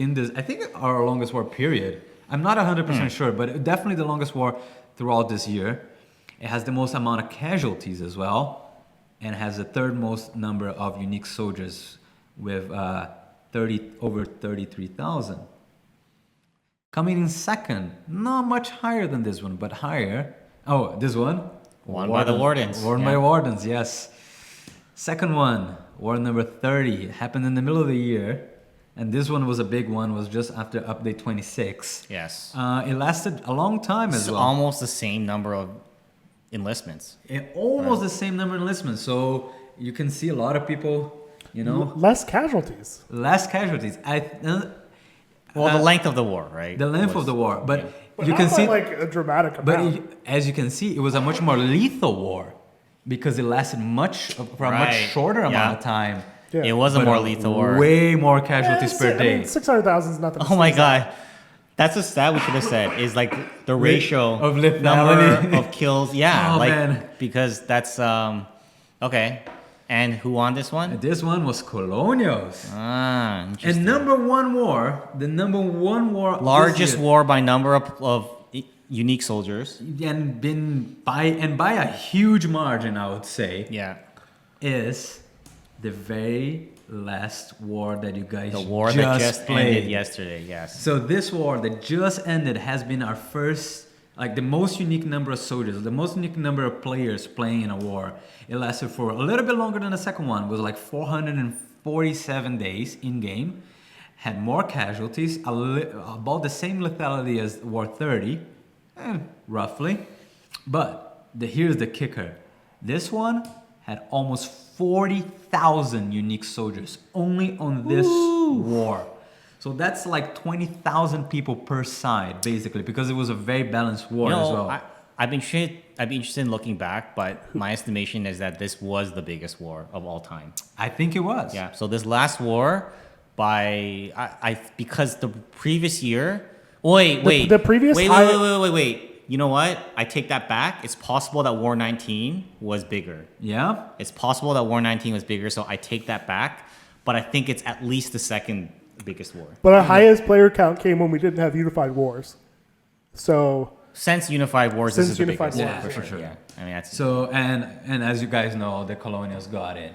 In this. I think our longest war period. I'm not 100% sure, but definitely the longest war throughout this year. It has the most amount of casualties as well, and has the third most number of unique soldiers with over 33,000. Coming in second, not much higher than this one, but higher. Oh, this one? Won by the Wardens. Won by Wardens, yes. Second one, war number 30. It happened in the middle of the year. And this one was a big one, was just after update 26. Yes. It lasted a long time as It's well. almost the same number of enlistments. Almost the same number of enlistments. So you can see a lot of people, Less casualties. less casualties. Well, the length of the war, right? The length of the war. But But you not can by, see, like a dramatic but amount. as you can see, it was a much more lethal war because it lasted for a much Right. shorter amount Yeah. of time. Yeah. It was a But more lethal war. Way more casualties per I day. mean, 600,000 is nothing. to Oh my sneeze at. god. That's a stat we should have said is like the ratio of lethality. number of kills. Yeah, Oh, like man. because that's okay. And who won this one? This one was Colonials. Ah, interesting. And the number one war, this Largest year, war by number of unique soldiers. and by a huge margin, I would say, Yeah. is the very last war that you guys The war that just played. ended yesterday, yes. So this war that just ended has been our first, like the most unique number of soldiers, the most unique number of players playing in a war. It lasted for a little bit longer than the second one. It was like 447 days in game. Had more casualties, about the same lethality as War 30, roughly. But here's the kicker. This one had almost 40,000 unique soldiers only on this war. So that's like 20,000 people per side, basically, because it was a very balanced war as well. I'd be interested in looking back, but my estimation is that this was the biggest war of all time. I think it was. Yeah. So this last war, because the previous year. Wait. the previous Wait. high- Wait. You know what? I take that back. It's possible that War 19 was bigger. Yeah? It's possible that War 19 was bigger, so I take that back. But I think it's at least the second biggest war. But our highest player count came when we didn't have unified wars. So Since Unified Wars, this Since is the Unified biggest. Wars, for for sure. sure. Yeah. I mean, that's So, and as you guys know, the Colonials got it.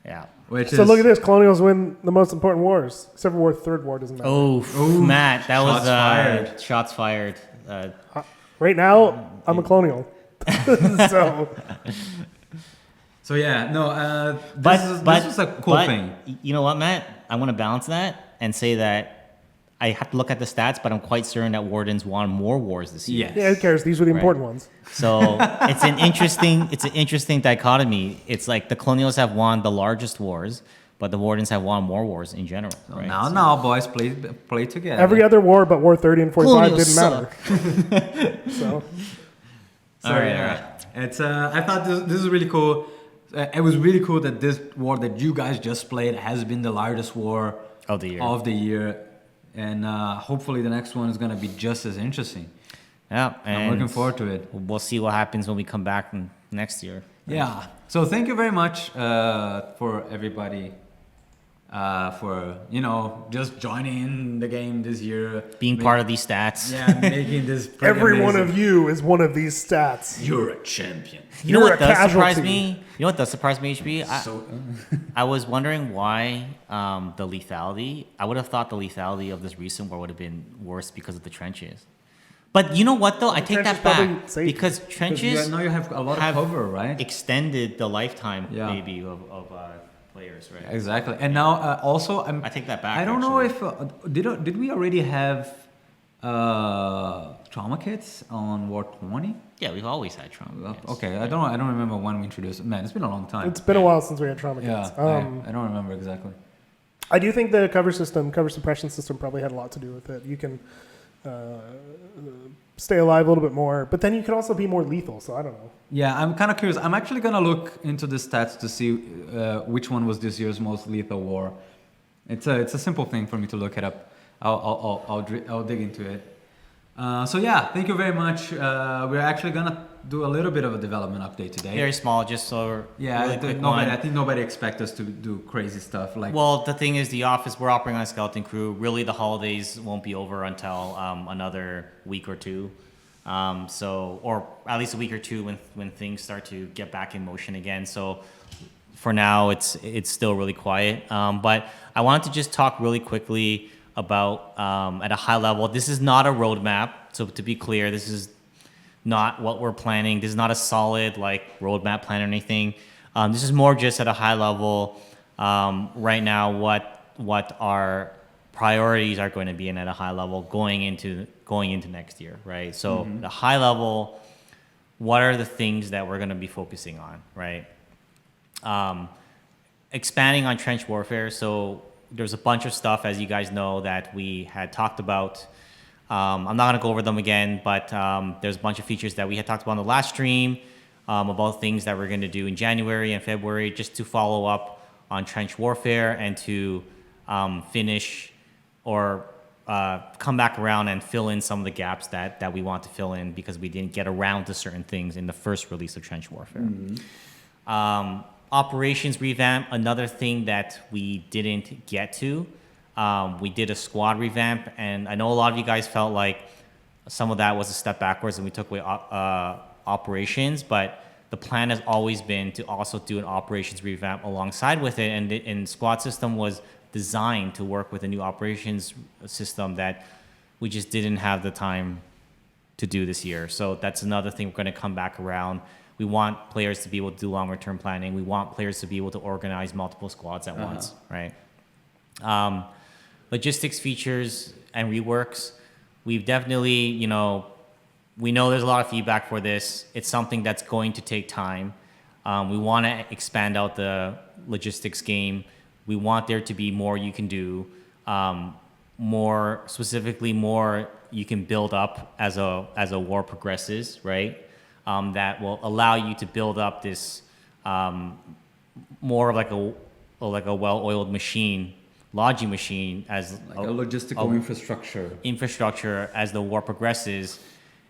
yeah. look at this. Colonials win the most important wars. Except for War Third War doesn't matter. Oh, Matt, that was Shots fired. shots fired. Right now, I'm a colonial. So So yeah, no, But this was a cool but thing. You know what, Matt? I want to balance that and say that I have to look at the stats, but I'm quite certain that Wardens won more wars this year. Yes. yeah, who cares? These were the Right. important ones. So it's an interesting dichotomy. It's like the Colonials have won the largest wars, but the Wardens have won more wars in general. Right? Now, boys, play together. Every other war but War 30 and 45 Colonials didn't matter. So So All right, yeah, all right. it's I thought this is really cool. It was really cool that this war that you guys just played has been the largest war Of the year. Of the year, and hopefully the next one is gonna be just as interesting. Yeah, I'm and looking forward to it. We'll see what happens when we come back next year. Yeah. So thank you very much for everybody. For just joining the game this year, Being part of these stats. yeah, making this pretty every one amazing. of you is one of these stats. You're a champion. You know You're what a does surprise casualty. me? You know what does surprise me, HB? So I was wondering why the lethality. I would have thought the lethality of this recent war would have been worse because of the trenches. But you know what though? I take trenches that back probably safe. because trenches now you have a lot have of cover, right? extended the lifetime Yeah. maybe of players, right? Exactly. And now also I take that back. I don't know actually. if did we already have trauma kits on War 20? Yeah, we've always had trauma. yes. Okay, I don't remember when we introduced it. Man, it's been a long time. It's been a while since we had trauma yeah, kits. I don't remember exactly. I do think the cover suppression system probably had a lot to do with it. You can stay alive a little bit more, but then you can also be more lethal, so I don't know. Yeah, I'm kind of curious. I'm actually going to look into the stats to see which one was this year's most lethal war. It's a simple thing for me to look it up. I'll dig into it. So yeah, thank you very much. We're actually going to do a little bit of a development update today. Very small, just so Yeah, really quick one. I think nobody expects us to do crazy stuff like. Well, the thing is, the office, we're operating on a skeleton crew. Really, the holidays won't be over until another week or two. Or at least a week or two when things start to get back in motion again. So for now, it's still really quiet. But I wanted to just talk really quickly about, at a high level, this is not a roadmap. So to be clear, this is not what we're planning. This is not a solid like roadmap plan or anything. This is more just at a high level right now what our priorities are going to be, and at a high level going into next year, right? So the high level, what are the things that we're going to be focusing on, right? Expanding on trench warfare. So there's a bunch of stuff, as you guys know, that we had talked about. I'm not going to go over them again, but there's a bunch of features that we had talked about on the last stream about things that we're going to do in January and February just to follow up on trench warfare and to finish or come back around and fill in some of the gaps that we want to fill in because we didn't get around to certain things in the first release of trench warfare. Operations revamp, another thing that we didn't get to. We did a squad revamp, and I know a lot of you guys felt like some of that was a step backwards and we took away operations, but the plan has always been to also do an operations revamp alongside with it, and squad system was designed to work with a new operations system that we just didn't have the time to do this year. So that's another thing we're going to come back around. We want players to be able to do longer term planning. We want players to be able to organize multiple squads at once, right? Logistics features and reworks. We've definitely, we know there's a lot of feedback for this. It's something that's going to take time. We want to expand out the logistics game. We want there to be more you can do, more you can build up as a war progresses, right? That will allow you to build up this more of like a well-oiled machine, logi machine, as like a logistical infrastructure as the war progresses.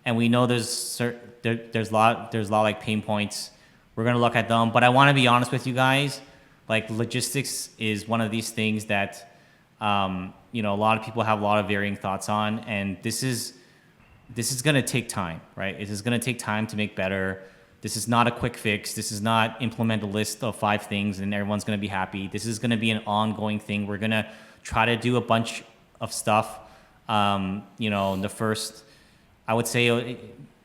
And we know there's a lot like pain points. We're gonna look at them, but I want to be honest with you guys. Like logistics is one of these things that a lot of people have a lot of varying thoughts on, and this is gonna take time, right? It is gonna take time to make better. This is not a quick fix. This is not implement a list of 5 things and everyone's gonna be happy. This is gonna be an ongoing thing. We're gonna try to do a bunch of stuff. In the first, I would say,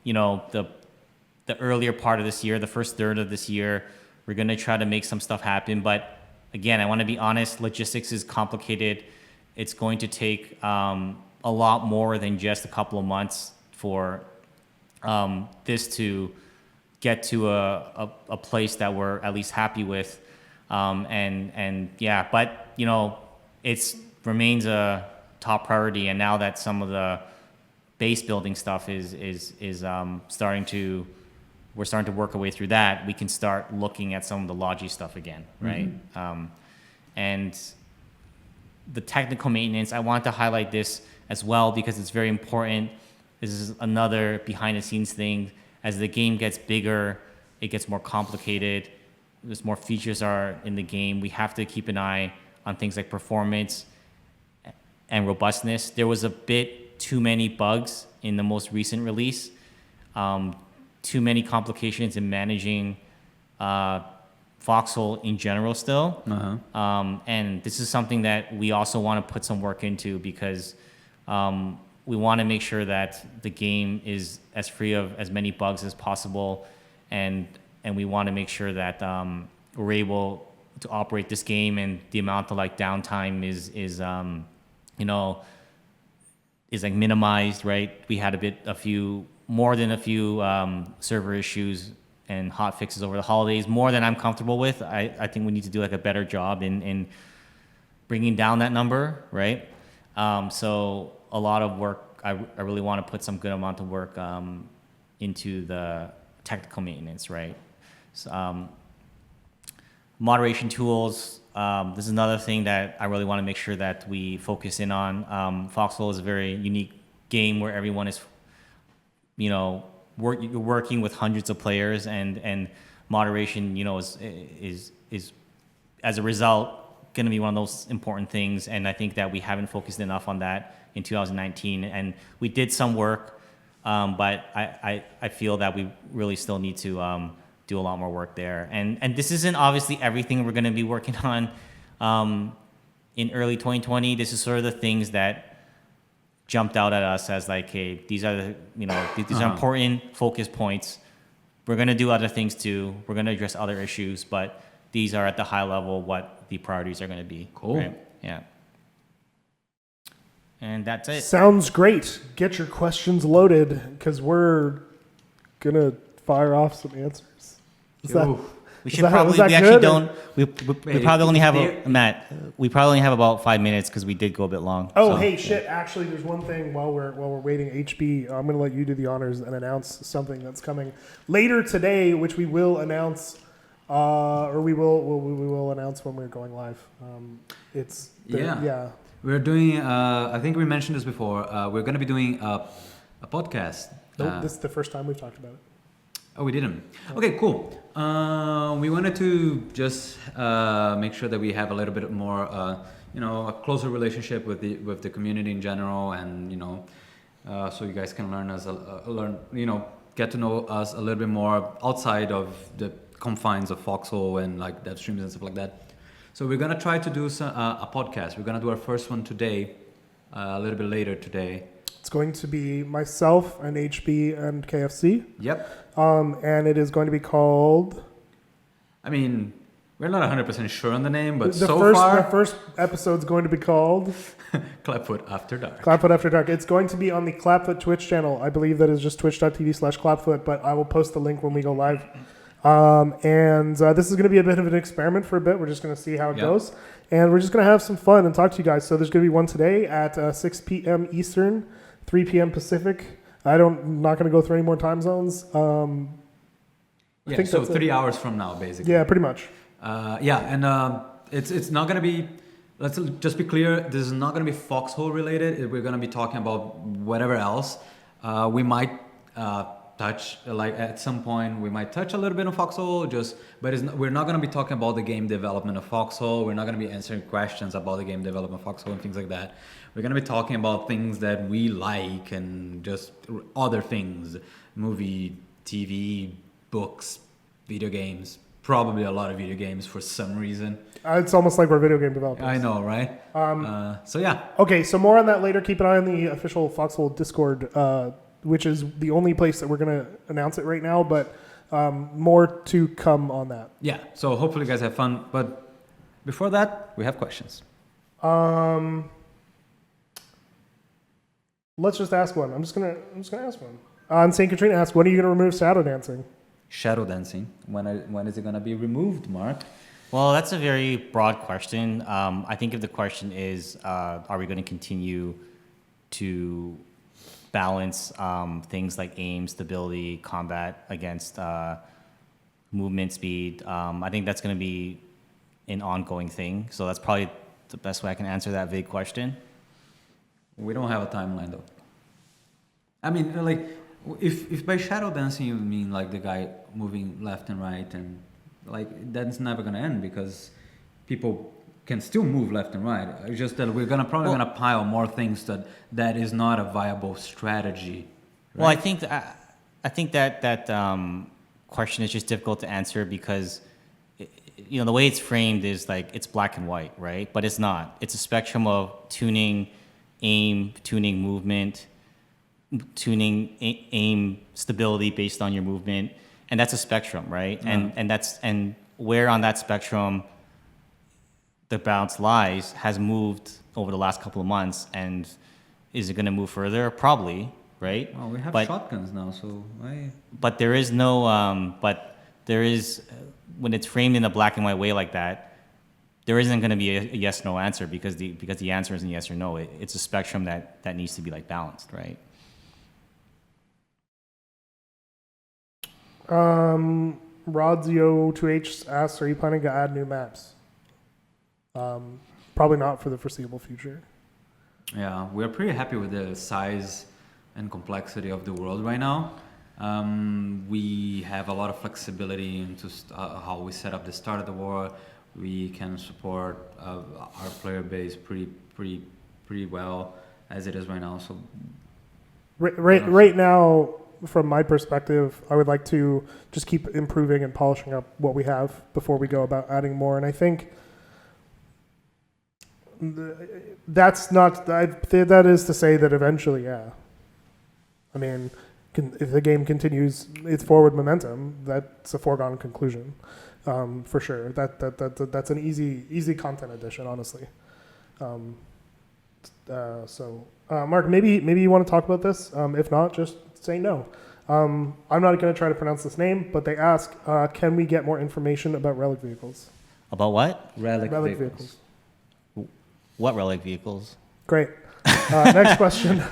the earlier part of this year, the first third of this year, we're gonna try to make some stuff happen. But again, I want to be honest. Logistics is complicated. It's going to take a lot more than just a couple of months for this to get to a place that we're at least happy with, but it remains a top priority. And now that some of the base building stuff is starting to work our way through that, we can start looking at some of the logi stuff again, right? And the technical maintenance, I want to highlight this as well because it's very important. This is another behind the scenes thing. As the game gets bigger, it gets more complicated. There's more features are in the game. We have to keep an eye on things like performance and robustness. There was a bit too many bugs in the most recent release. Too many complications in managing Foxhole in general still. And this is something that we also want to put some work into because we want to make sure that the game is as free of as many bugs as possible, and we want to make sure that we're able to operate this game, and the amount of like downtime is like minimized, right? We had more than a few server issues and hot fixes over the holidays, more than I'm comfortable with. I think we need to do like a better job in bringing down that number, right? So a lot of work. I really want to put some good amount of work into the technical maintenance, right? So, moderation tools. This is another thing that I really want to make sure that we focus in on. Foxhole is a very unique game where everyone is, you're working with hundreds of players, and moderation, is as a result going to be one of those important things. And I think that we haven't focused enough on that in 2019. And we did some work, but I feel that we really still need to do a lot more work there. And this isn't obviously everything we're going to be working on in early 2020. This is sort of the things that jumped out at us as like, hey, these are these are important focus points. We're going to do other things too. We're going to address other issues, but these are at the high level what the priorities are going to be. Cool. Right? Yeah. And that's it. Sounds great. Get your questions loaded because we're gonna fire off some answers. We should probably. We actually don't. We probably only have Matt. We probably only have about 5 minutes because we did go a bit long. Oh, hey, shit! Actually, there's one thing while we're waiting. HB, I'm gonna let you do the honors and announce something that's coming later today, which we will announce, or we will announce when we're going live. Yeah. We're doing. I think we mentioned this before. We're gonna be doing a podcast. Nope, this is the first time we've talked about it. Oh, we didn't. Okay, cool. We wanted to just make sure that we have a little bit more, a closer relationship with the community in general, and so you guys can get to know us a little bit more outside of the confines of Foxhole and like Devstreams and stuff like that. So we're gonna try to do a podcast. We're gonna do our first one today, a little bit later today. It's going to be myself and HB and KFC. Yep. And it is going to be called... I mean, we're not 100% sure on the name, but the far... The first episode is going to be called... Clapfoot After Dark. Clapfoot After Dark. It's going to be on the Clapfoot Twitch channel. I believe that is just twitch.tv/Clapfoot, but I will post the link when we go live. This is going to be a bit of an experiment for a bit. We're just going to see how it goes. And we're just going to have some fun and talk to you guys. So there's going to be one today at 6 p.m. Eastern, 3 p.m. Pacific. I'm not going to go through any more time zones. I think so 3 hours from now, basically. Yeah, pretty much. It's not going to be... Let's just be clear. This is not going to be Foxhole related. We're going to be talking about whatever else. We might... touch, like at some point we might touch a little bit on Foxhole, we're not going to be talking about the game development of Foxhole. We're not going to be answering questions about the game development of Foxhole and things like that. We're going to be talking about things that we like and just other things, movie, TV, books, video games, probably a lot of video games for some reason. It's almost like we're video game developers. I know, right? So yeah. Okay, so more on that later. Keep an eye on the official Foxhole Discord, which is the only place that we're going to announce it right now, but more to come on that. Yeah, so hopefully you guys have fun, but before that, we have questions. Let's just ask one. I'm just gonna ask one. St. Katrina asks, when are you going to remove shadow dancing? Shadow dancing? When is it going to be removed, Mark? Well, that's a very broad question. I think if the question is, are we going to continue to balance things like aim, stability, combat against movement speed. I think that's going to be an ongoing thing. So that's probably the best way I can answer that vague question. We don't have a timeline though. I mean, like, if by shadow dancing you mean like the guy moving left and right, and like that's never going to end because people can still move left and right. It's just that we're probably gonna pile more things that is not a viable strategy. Right? Well, I think that question is just difficult to answer because the way it's framed is like it's black and white, right? But it's not. It's a spectrum of tuning aim, tuning movement, tuning aim stability based on your movement, and that's a spectrum, right? Mm-hmm. And where on that spectrum the balance lies has moved over the last couple of months, and is it going to move further? Probably, right? Well, we have shotguns now, so why? But there is no, when it's framed in a black and white way like that, there isn't going to be a yes/no answer because the answer isn't yes or no. It's a spectrum that needs to be like balanced, right? Rodzio2H asks, are you planning to add new maps? Probably not for the foreseeable future. Yeah, we're pretty happy with the size and complexity of the world right now. We have a lot of flexibility into how we set up the start of the war. We can support our player base pretty well as it is right now. So right now, from my perspective, I would like to just keep improving and polishing up what we have before we go about adding more. And I think that's not, that is to say that eventually, yeah. I mean, if the game continues its forward momentum, that's a foregone conclusion, for sure. That's an easy content addition, honestly. Mark, maybe you want to talk about this. If not, just say no. I'm not going to try to pronounce this name, but they ask, can we get more information about relic vehicles? About what? relic vehicles. What relic vehicles? Great. Next question.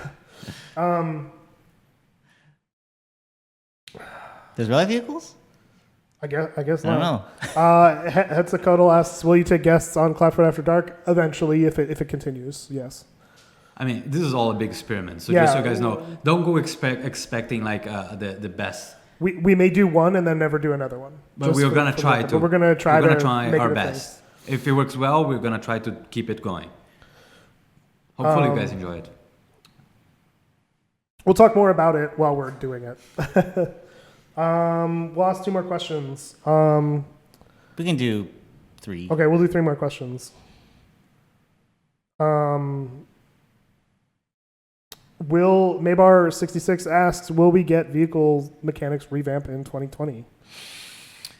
There's relic vehicles? I guess I don't not. know. Hetzakotl asks, will you take guests on Clapfoot After Dark? Eventually, if it continues, yes. I mean, this is all a big experiment. So Yeah. just so you guys know, don't go expecting like the best. We may do one and then never do another one. But we're gonna try to. But we're gonna try We're to gonna try make our it a thing. best. If it works well, we're gonna try to keep it going. Hopefully, you guys enjoy it. We'll talk more about it while we're doing it. We'll ask 2 more questions. We can do 3. Okay, we'll do 3 more questions. Will Maybar66 asks, will we get vehicle mechanics revamp in 2020?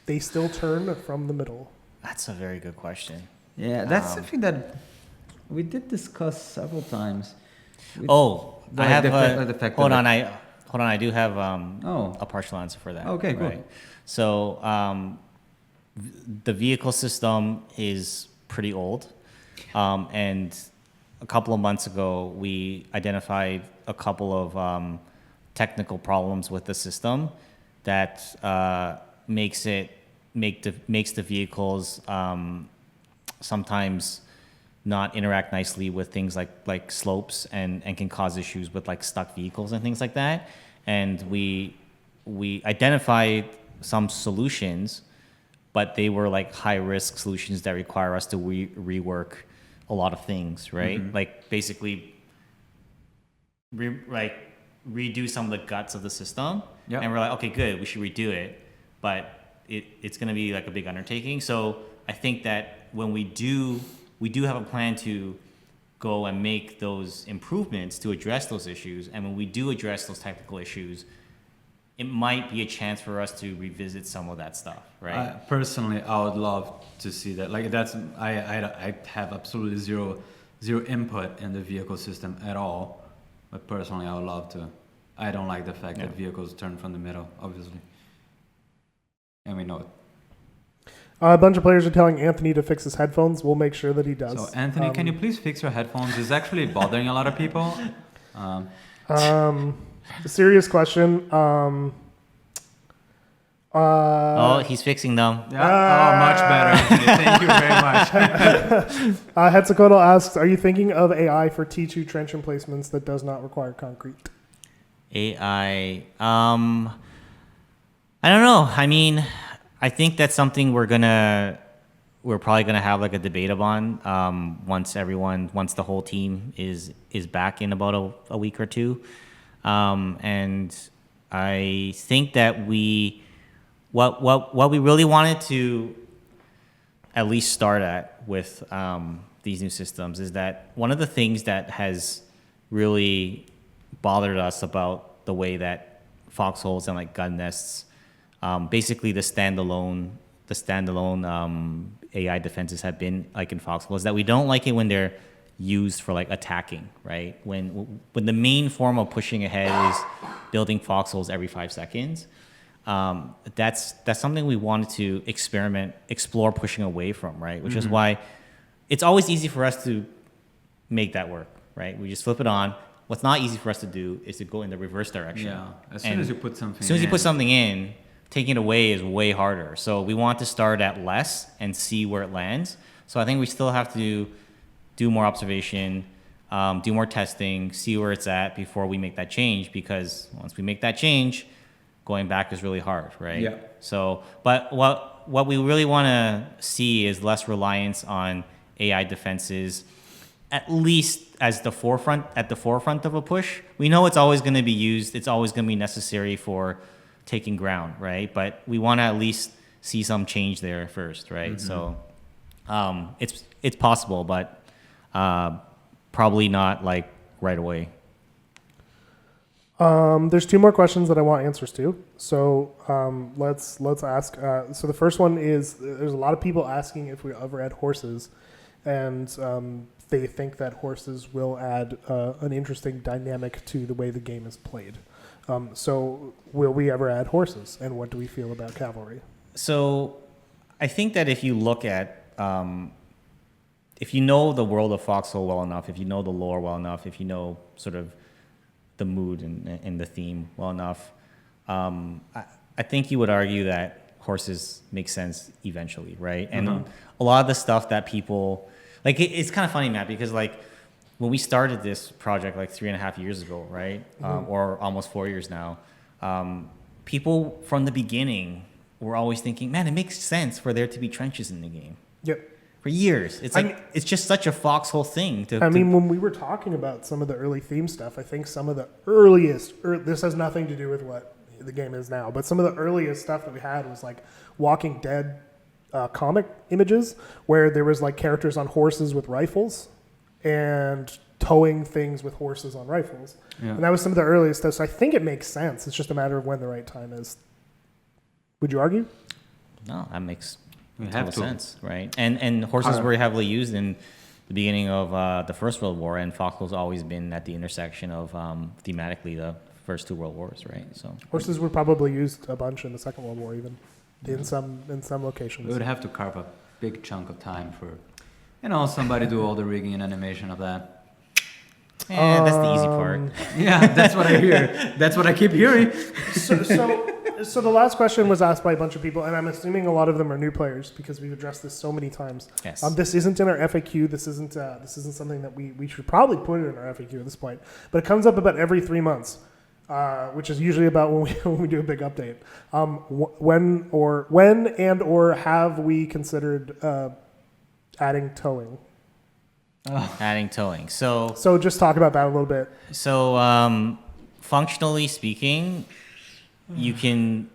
They still turn from the middle. That's a very good question. Yeah, that's something that we did discuss several times. I have the fact hold that on. I do have Oh. a partial answer for that. Okay, cool. So the vehicle system is pretty old, and a couple of months ago we identified a couple of technical problems with the system that makes the vehicles sometimes not interact nicely with things like slopes and can cause issues with like stuck vehicles and things like that. And we identified some solutions, but they were like high risk solutions that require us to rework a lot of things, right? Mm-hmm. Like basically redo some of the guts of the system. Yep. And we're like, okay, good, we should redo it, but it's going to be like a big undertaking. So I think that when we do have a plan to go and make those improvements to address those issues. And when we do address those technical issues, it might be a chance for us to revisit some of that stuff, right? Personally, I would love to see that. Like I have absolutely zero input in the vehicle system at all. But personally, I would love to. I don't like the fact that vehicles turn from the middle, obviously. And we know it. A bunch of players are telling Anthony to fix his headphones. We'll make sure that he does. So Anthony, can you please fix your headphones? It's actually bothering a lot of people. Serious question. He's fixing them. Yeah. Much better, Anthony. Thank you very much. Hetzakotl asks, are you thinking of AI for T2 trench emplacements that does not require concrete? AI. I don't know. I mean, I think that's something we're probably gonna have like a debate on once the whole team is back in about a week or two, and I think that what we really wanted to at least start at with these new systems is that one of the things that has really bothered us about the way that foxholes and like gun nests, basically the standalone AI defenses have been like in Foxhole, is that we don't like it when they're used for like attacking, right? When the main form of pushing ahead is building foxholes every 5 seconds, that's something we wanted to explore pushing away from, right? Which is why it's always easy for us to make that work, right? We just flip it on. What's not easy for us to do is to go in the reverse direction. Yeah. As soon as you put something in, taking it away is way harder. So we want to start at less and see where it lands. So I think we still have to do more observation, do more testing, see where it's at before we make that change. Because once we make that change, going back is really hard, right? Yeah. So, but what we really want to see is less reliance on AI defenses, at least at the forefront of a push. We know it's always going to be used. It's always going to be necessary for taking ground, right? But we want to at least see some change there first, right? So, it's possible, but probably not like right away. There's two more questions that I want answers to. So let's ask. So the first one is, there's a lot of people asking if we ever add horses, and they think that horses will add an interesting dynamic to the way the game is played. So will we ever add horses, and what do we feel about cavalry? So I think that if you look at, if you know the world of Foxhole well enough, if you know the lore well enough, if you know sort of the mood and the theme well enough, I think you would argue that horses make sense eventually, right? And a lot of the stuff that people, like, it's kind of funny, Matt, because like when we started this project like 3.5 years ago, right? Or almost 4 years now, people from the beginning were always thinking, man, it makes sense for there to be trenches in the game. Yep. For years. It's like, it's just such a Foxhole thing. I mean, when we were talking about some of the early theme stuff, I think some of the earliest, this has nothing to do with what the game is now, but some of the earliest stuff that we had was like Walking Dead comic images where there was like characters on horses with rifles and towing things with horses on rifles. Yeah. And that was some of the earliest stuff. So I think it makes sense. It's just a matter of when the right time is. Would you argue? No, that makes total sense, right? And horses were heavily used in the beginning of the First World War, and Foxhole's always been at the intersection of thematically the first two world wars, right? So horses were probably used a bunch in the Second World War, even in some locations. We would have to carve a big chunk of time for, somebody do all the rigging and animation of that. Yeah, that's the easy part. Yeah, that's what I hear. That's what I keep hearing. So the last question was asked by a bunch of people, and I'm assuming a lot of them are new players because we've addressed this so many times. Yes. This isn't in our FAQ. This isn't something that we should probably put it in our FAQ at this point. But it comes up about every 3 months, which is usually about when we do a big update. When and/or have we considered adding towing? Adding towing. So just talk about that a little bit. So functionally speaking, you can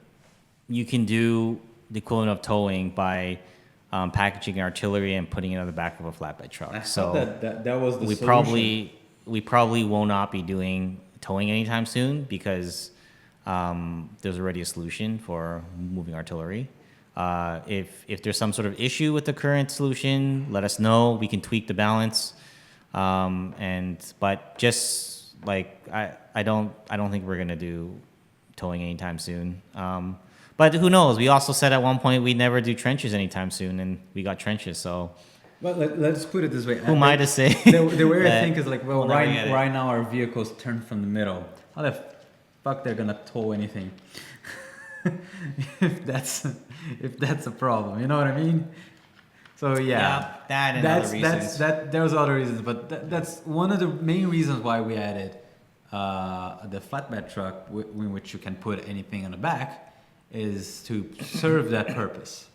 do the equivalent of towing by packaging artillery and putting it on the back of a flatbed truck. So that was the solution. We probably will not be doing towing anytime soon because there's already a solution for moving artillery. If there's some sort of issue with the current solution, let us know. We can tweak the balance. But just like I don't think we're gonna do towing anytime soon. But who knows? We also said at one point we'd never do trenches anytime soon, and we got trenches. So, well, let's put it this way. Who am I to say? The way I think is like, well, right now our vehicles turn from the middle. How the fuck they're gonna tow anything? if that's a problem, you know what I mean? So yeah, that and other reasons. There's other reasons, but that's one of the main reasons why we added the flatbed truck, in which you can put anything on the back, is to serve that purpose.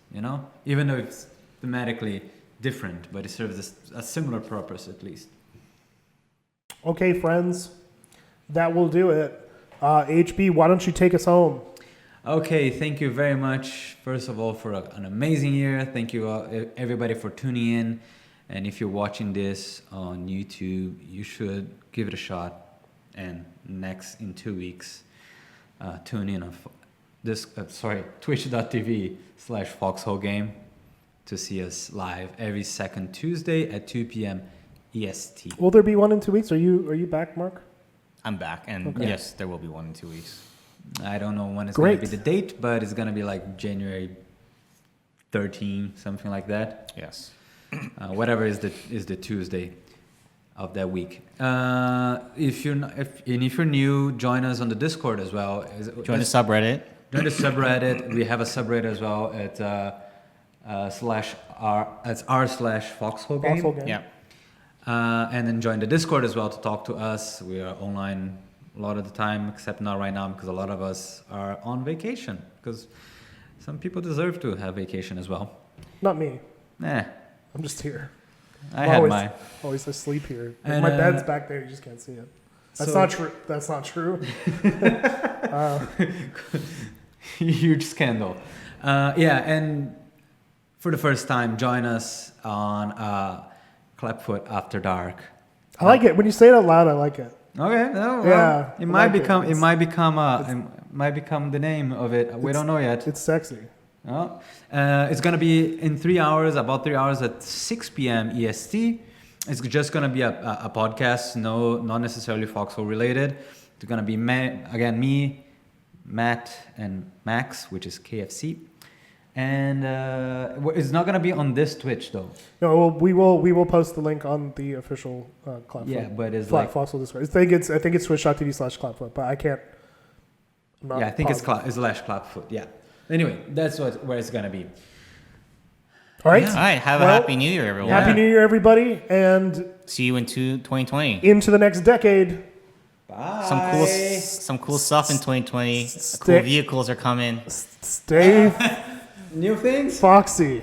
Even though it's thematically different, but it serves a similar purpose at least. Okay, friends, that will do it. HB, why don't you take us home? Okay, thank you very much, first of all, for an amazing year. Thank you, everybody, for tuning in. And if you're watching this on YouTube, you should give it a shot. And in 2 weeks, tune in on twitch.tv/Foxhole Game to see us live every second Tuesday at 2 p.m. EST. Will there be one in 2 weeks? Are you back, Mark? I'm back, and yes, there will be one in 2 weeks. I don't know when it's going to be the date, but it's going to be like January 13, something like that. Yes. Whatever is the Tuesday of that week. If you're new, join us on the Discord as well. Join the subreddit. Join the subreddit. We have a subreddit as well at r/Foxhole Game. Yeah. And then join the Discord as well to talk to us. We are online a lot of the time, except not right now because a lot of us are on vacation. Because some people deserve to have vacation as well. Not me. Eh, I'm just here. I I'm had always, mine. always asleep here. And, my bed's back there. You just can't see it. That's So- not true. That's not true. Huge scandal. Yeah, and for the first time, join us on Clapfoot After Dark. I like it. When you say it out loud, I like it. Okay, no, well, Yeah, it I might like it. become it might become the name of it. We don't know yet. It's sexy. No. It's gonna be in 3 hours, about 3 hours at 6 p.m. EST. It's just gonna be a podcast, not necessarily Foxhole related. It's gonna be me, Matt, and Max, which is KFC, and it's not gonna be on this Twitch though. No, well, we will post the link on the official Clapfoot. Yeah, but it's Flat like Foxhole Discord. I think it's twitch.tv/Clapfoot, but I can't. I'm not yeah, I think it's positive. slash Clapfoot. Yeah. Anyway, that's where it's gonna be. All right. All right. Have a Well, happy New Year, everyone. Happy New Year, everybody, and See you in 2020. into the next decade. Bye. Some cool stuff in 2020. Stay- Cool vehicles are coming. Stay New things. foxy.